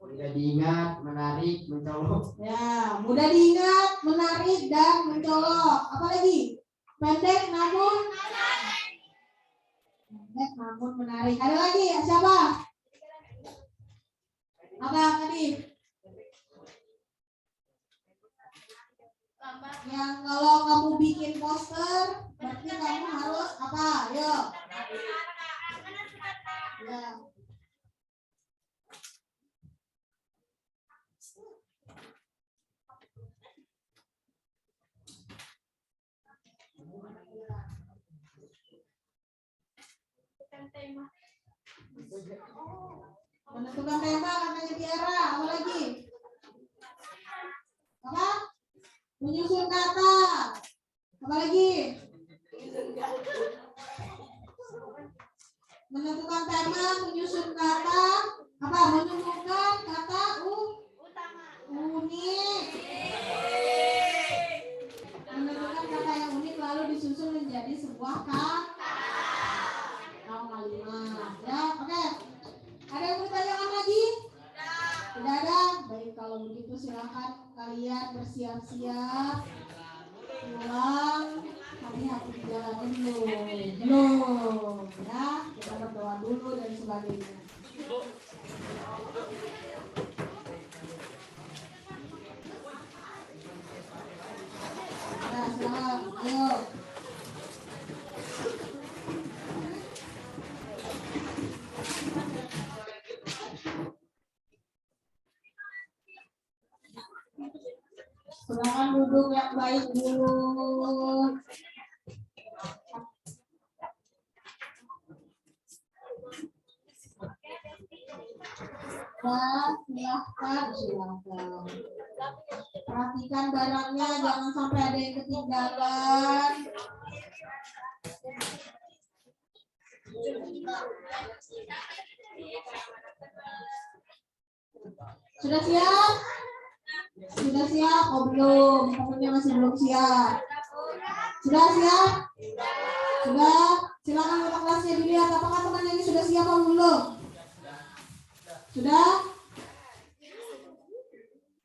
Mudah diingat, menarik, mencolok. Ya, mudah diingat, menarik, dan mencolok. Apa lagi? Pendek namun menarik. Ada lagi ya, siapa? Apa tadi? Yang kalau kamu bikin poster, berarti kamu harus apa? Ayo. Ya. Menentukan tema katanya Tiara. Apa lagi? Apa? Menyusun kata. Apa lagi? Menentukan tema, menyusun kata. Apa? Menemukan kata unik. Menentukan kata yang unik lalu disusun menjadi sebuah kata. Kalau begitu silakan kalian bersiap-siap pulang. Kami harus jalan dulu. Belum ya, kita berdoa dulu dan sebagainya. Nah, silakan, ayo. Silakan duduk yang baik dulu. Dan silahkan. Perhatikan barangnya, jangan sampai ada yang ketinggalan. Sudah siap? Sudah siap? Oh belum, temennya masih belum siap. Sudah siap? Sudah? Silakan untuk kelasnya dilihat apakah temannya ini sudah siap atau belum? Sudah?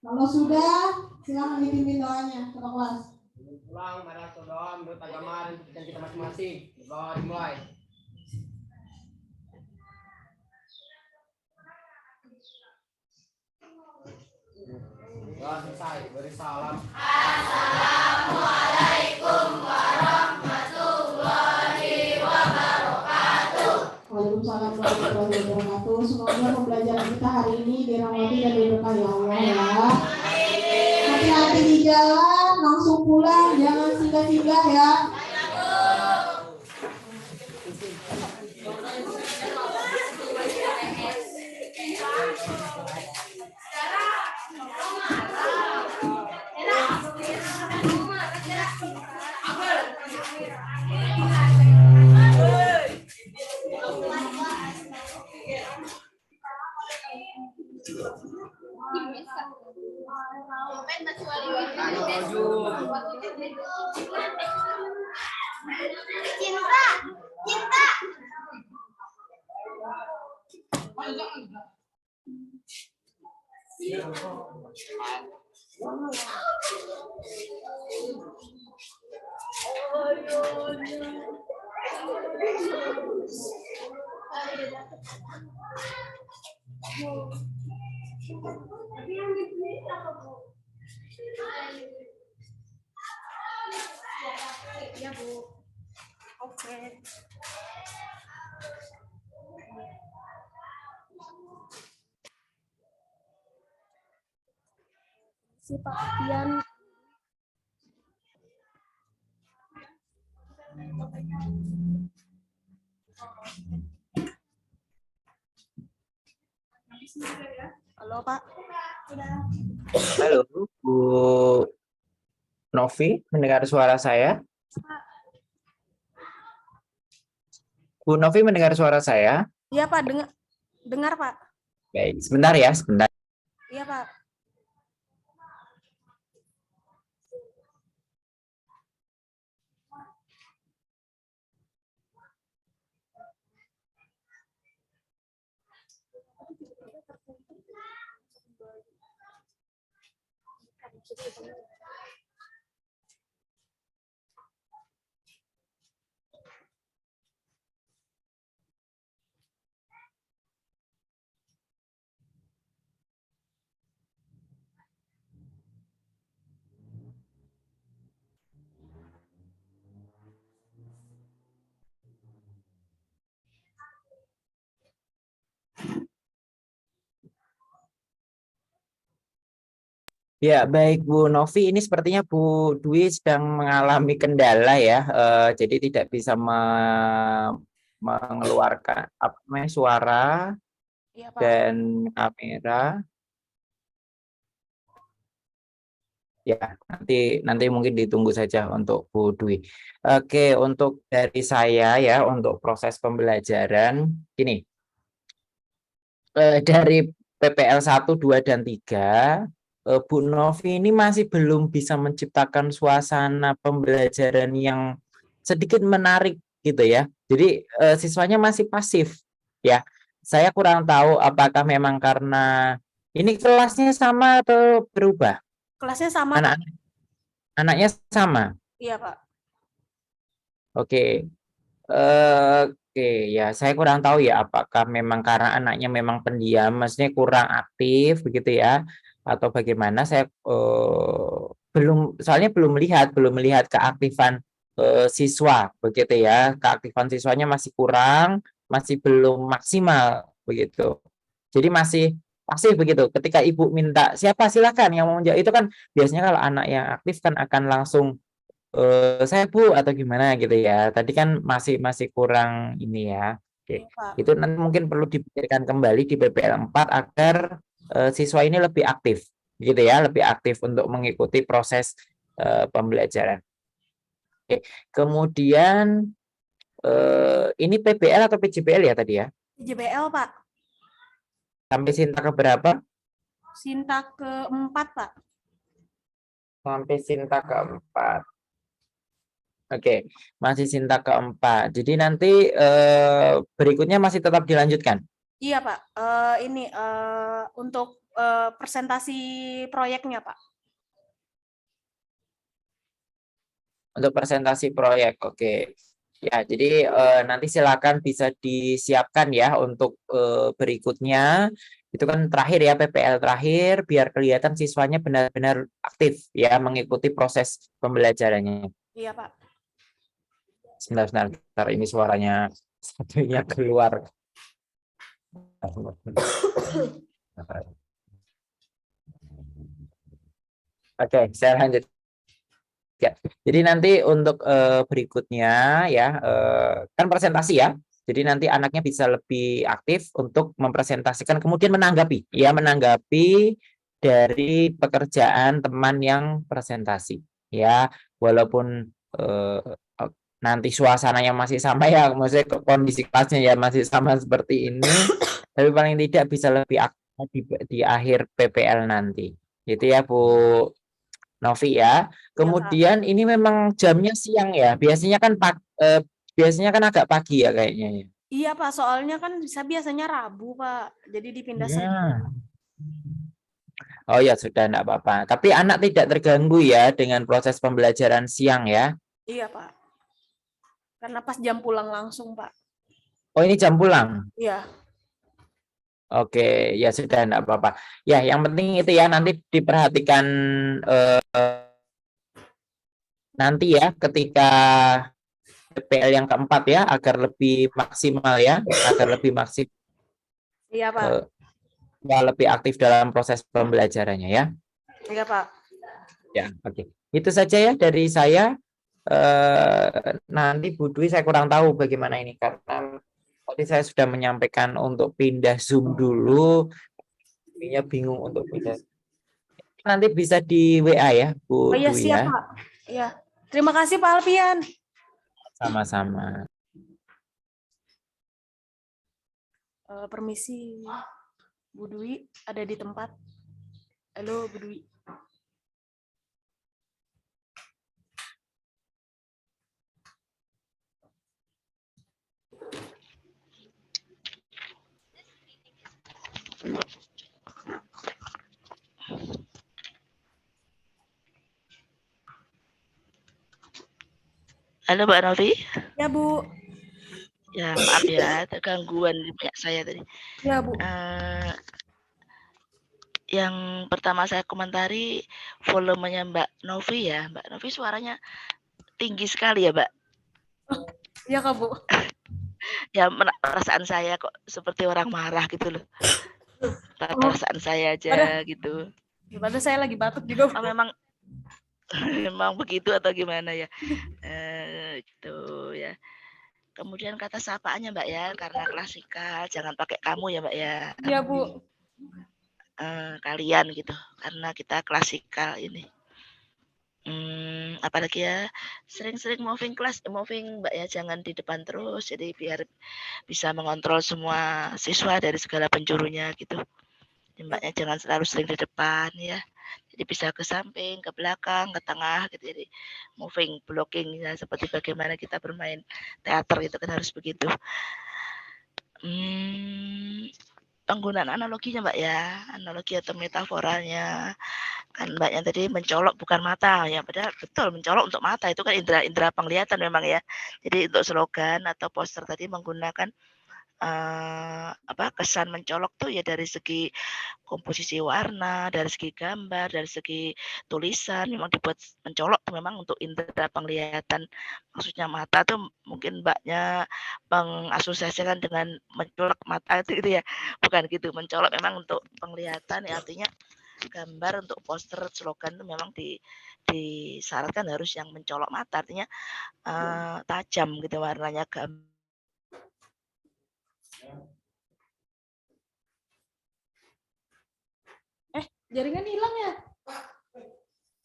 Kalau sudah, silakan dipimpin doanya ke kelas. Pulang, mari doa menurut agama dan kepercayaan kita masing-masing. Doa dimulai. Doa selesai, beri salam. Assalamualaikum warahmatullahi wabarakatuh. Waalaikumsalam warahmatullahi wabarakatuh. Semoga pembelajaran kita hari ini dirahmati dan diberkahi Allah ya. Hati-hati di jalan, langsung pulang, jangan singgah-singgah ya. Cinta, cinta. Ya Bu. Oke. Si Pak Fian. Halo Pak. Halo, Bu Novi, mendengar suara saya? Bu Novi mendengar suara saya? Iya Pak, dengar Pak. Baik, sebentar ya, sebentar. Iya Pak. Ya, baik Bu Novi, ini sepertinya Bu Dwi sedang mengalami kendala ya, jadi tidak bisa mengeluarkan apa namanya, suara Iya Pak. dan kamera. Ya, nanti mungkin ditunggu saja untuk Bu Dwi. Oke, untuk dari saya ya, untuk proses pembelajaran, gini, dari PPL 1, 2, dan 3, Bu Novi ini masih belum bisa menciptakan suasana pembelajaran yang sedikit menarik gitu ya. Jadi siswanya masih pasif ya. Saya kurang tahu apakah memang karena Ini kelasnya sama atau berubah? Kelasnya sama, Pak. Anak anaknya sama. Iya, Pak. Oke. Oke, ya saya kurang tahu ya apakah memang karena anaknya memang pendiam, maksudnya kurang aktif begitu ya, atau bagaimana? Saya soalnya belum melihat keaktifan siswa begitu ya, keaktifan siswanya masih kurang, masih belum maksimal begitu. Jadi masih pasif begitu. Ketika ibu minta siapa silakan yang mau menjawab itu kan biasanya kalau anak yang aktif kan akan langsung saya Bu atau gimana gitu ya. Tadi kan masih masih kurang ini ya. Oke. Iya, Pak. Itu nanti mungkin perlu dipikirkan kembali di PPL 4 agar siswa ini lebih aktif gitu ya, lebih aktif untuk mengikuti proses pembelajaran. Oke. Kemudian ini PBL atau PJBL ya tadi ya? JBL, Pak. Sampai Sinta ke berapa? Sinta keempat, Pak. Sampai Sinta keempat. Oke, masih Sinta keempat. Jadi nanti berikutnya masih tetap dilanjutkan. Iya, Pak. Ini untuk presentasi proyeknya, Pak. Untuk presentasi proyek, oke. Ya, jadi nanti silakan bisa disiapkan ya untuk berikutnya. Itu kan terakhir ya, PPL terakhir, biar kelihatan siswanya benar-benar aktif ya mengikuti proses pembelajarannya. Iya, Pak. Sebentar, ini suaranya satunya keluar. Oke, saya lanjut. Ya, jadi nanti untuk berikutnya ya kan presentasi ya. Jadi nanti anaknya bisa lebih aktif untuk mempresentasikan kemudian menanggapi dari pekerjaan teman yang presentasi ya. Walaupun nanti suasananya masih sama ya, maksudnya kondisi kelasnya ya masih sama seperti ini, tapi paling tidak bisa lebih aktif di akhir PPL nanti. Gitu ya Bu Novi ya. Kemudian ini memang jamnya siang ya. Biasanya kan agak pagi ya kayaknya ya. Iya, Pak. Soalnya kan saya biasanya Rabu, Pak. Jadi dipindah Senin. Oh ya sudah enggak apa-apa. Tapi anak tidak terganggu ya dengan proses pembelajaran siang ya. Iya, Pak. Karena pas jam pulang langsung, Pak. Oh ini jam pulang. Iya. Oke, ya sudah enggak apa-apa. Ya, yang penting itu ya nanti diperhatikan nanti ya ketika PPL yang keempat ya agar lebih maksimal ya, agar lebih maksimal Iya, Pak. lebih aktif dalam proses pembelajarannya ya. Iya, Pak. Ya, oke. Itu saja ya dari saya. Nanti Bu Dwi saya kurang tahu bagaimana ini karena tadi saya sudah menyampaikan untuk pindah Zoom dulu. Ininya bingung untuk pindah. Nanti bisa di WA ya, Bu Oh iya, Dwi siap, ya. Pak. Iya. Terima kasih, Pak Alfian. Sama-sama. Permisi, Bu Dwi ada di tempat. Halo, Bu Dwi. Halo Mbak Novi. Ya, Bu. Ya maaf ya, tergangguan di pihak saya tadi. Ya, Bu. Yang pertama saya komentari volumenya Mbak Novi ya. Mbak Novi suaranya tinggi sekali ya, Mbak. Iya, Kak, Bu. Ya perasaan saya kok seperti orang marah gitu loh. Perasaan saya aja gitu. Gimana saya lagi batuk juga, Bu. Oh, memang begitu atau gimana ya? Gitu ya. Kemudian kata sapaannya Mbak ya, karena klasikal jangan pakai kamu ya Mbak ya. Iya, Bu. Kalian gitu, karena kita klasikal ini. Apalagi ya sering-sering moving Mbak ya, jangan di depan terus, jadi biar bisa mengontrol semua siswa dari segala penjurunya gitu. Jadi Mbaknya jangan selalu sering di depan ya. Jadi bisa ke samping, ke belakang, ke tengah gitu. Jadi moving, blocking ya, seperti bagaimana kita bermain teater itu kan harus begitu. penggunaan analoginya Mbak ya, analogi atau metaforanya. Kan Mbaknya tadi mencolok bukan mata ya, padahal betul mencolok untuk mata itu kan indera penglihatan memang ya. Jadi untuk slogan atau poster tadi menggunakan kesan mencolok tuh ya dari segi komposisi warna, dari segi gambar, dari segi tulisan memang dibuat mencolok tuh memang untuk indera penglihatan. Maksudnya mata tuh mungkin Mbaknya mengasosiasikan dengan mencolok mata itu gitu ya. Bukan gitu, mencolok memang untuk penglihatan ya, artinya gambar untuk poster slogan itu memang disyaratkan harus yang mencolok mata, artinya tajam gitu warnanya Jaringan hilang ya?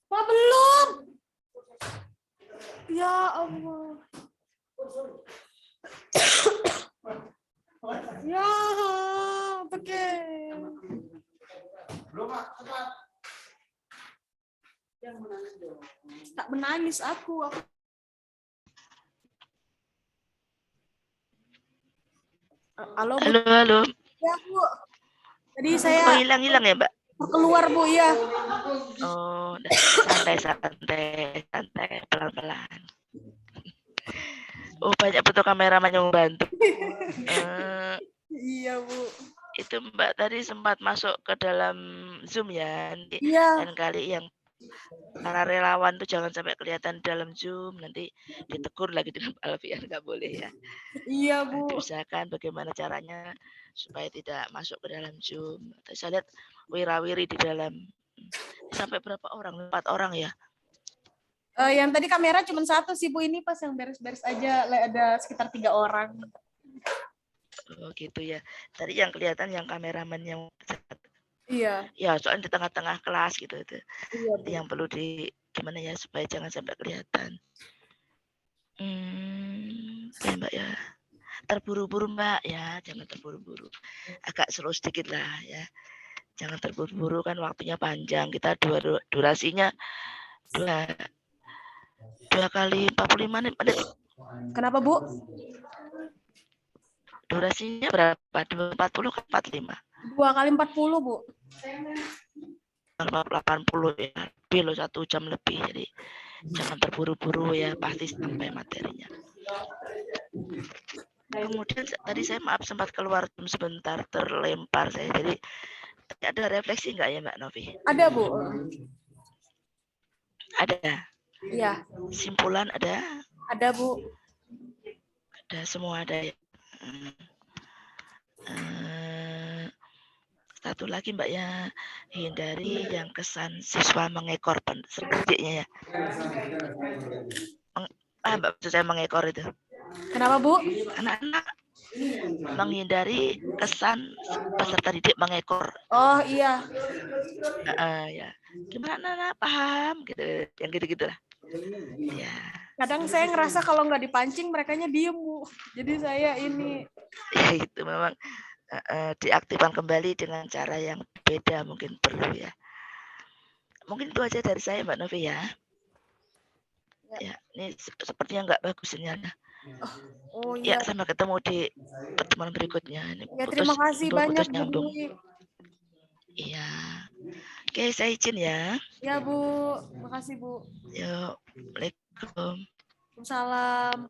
Pak belum. Ya Allah. Ya, oke. Tak menangis aku. Halo, Bu. Halo. Ya, Bu. Tadi Oh, saya hilang ya, Mbak? keluar, Bu, ya. Oh, santai, pelan-pelan. Oh, banyak betul kameramen yang membantu. Iya, Bu. Itu Mbak tadi sempat masuk ke dalam Zoom ya. Iya. Dan kali yang para relawan tuh jangan sampai kelihatan dalam Zoom, nanti ditegur lagi dengan Alfian, nggak boleh ya. Iya, Bu. Diusahakan bagaimana caranya supaya tidak masuk ke dalam Zoom. Saya lihat wirawiri di dalam. Sampai berapa orang? 4 orang ya? Yang tadi kamera cuma satu sih, Bu. Ini pas yang beres-beres aja ada sekitar 3 orang. Oh gitu ya. Tadi yang kelihatan yang kameramen yang Iya. ya soalnya di tengah-tengah kelas gitu itu. Iya, itu yang perlu gimana ya supaya jangan sampai kelihatan. Ya Mbak ya. Terburu-buru Mbak ya, jangan terburu-buru. Agak slow sedikit lah ya. Jangan terburu-buru kan waktunya panjang. Kita durasinya 2 kali 45 menit. Kenapa, Bu? Durasinya berapa? 40 ke 45? 2 kali 40, Bu. 80 ya. Lebih loh 1 jam lebih. Jadi jangan terburu-buru ya, pasti sampai materinya. Kemudian tadi saya maaf sempat keluar sebentar, terlempar saya. Jadi ada refleksi enggak ya Mbak Novi? Ada, Bu. Ada. Iya. Simpulan ada? Ada, Bu. Ada, semua ada ya. Satu lagi Mbak ya, hindari yang kesan siswa mengekor sepertinya ya. Mbak, maksud saya mengekor itu. Kenapa, Bu? Anak-anak menghindari kesan peserta didik mengekor. Oh iya. Ya. Gimana nak paham gitu, yang gitu-gitu lah. Ya. Kadang saya ngerasa kalau nggak dipancing merekanya diem, Bu. Jadi saya ini. Ya itu memang diaktifkan kembali dengan cara yang beda mungkin perlu ya. Mungkin itu aja dari saya Mbak Novi ya. Ya, ini sepertinya nggak bagus sinyalnya. Oh iya. Ya, sampai ketemu di pertemuan berikutnya. Ini ya, terima kasih banyak, Bu nyambung. Iya. Oke, saya izin ya. Ya, Bu. Makasih, Bu. Yuk, Waalaikumsalam. Salam.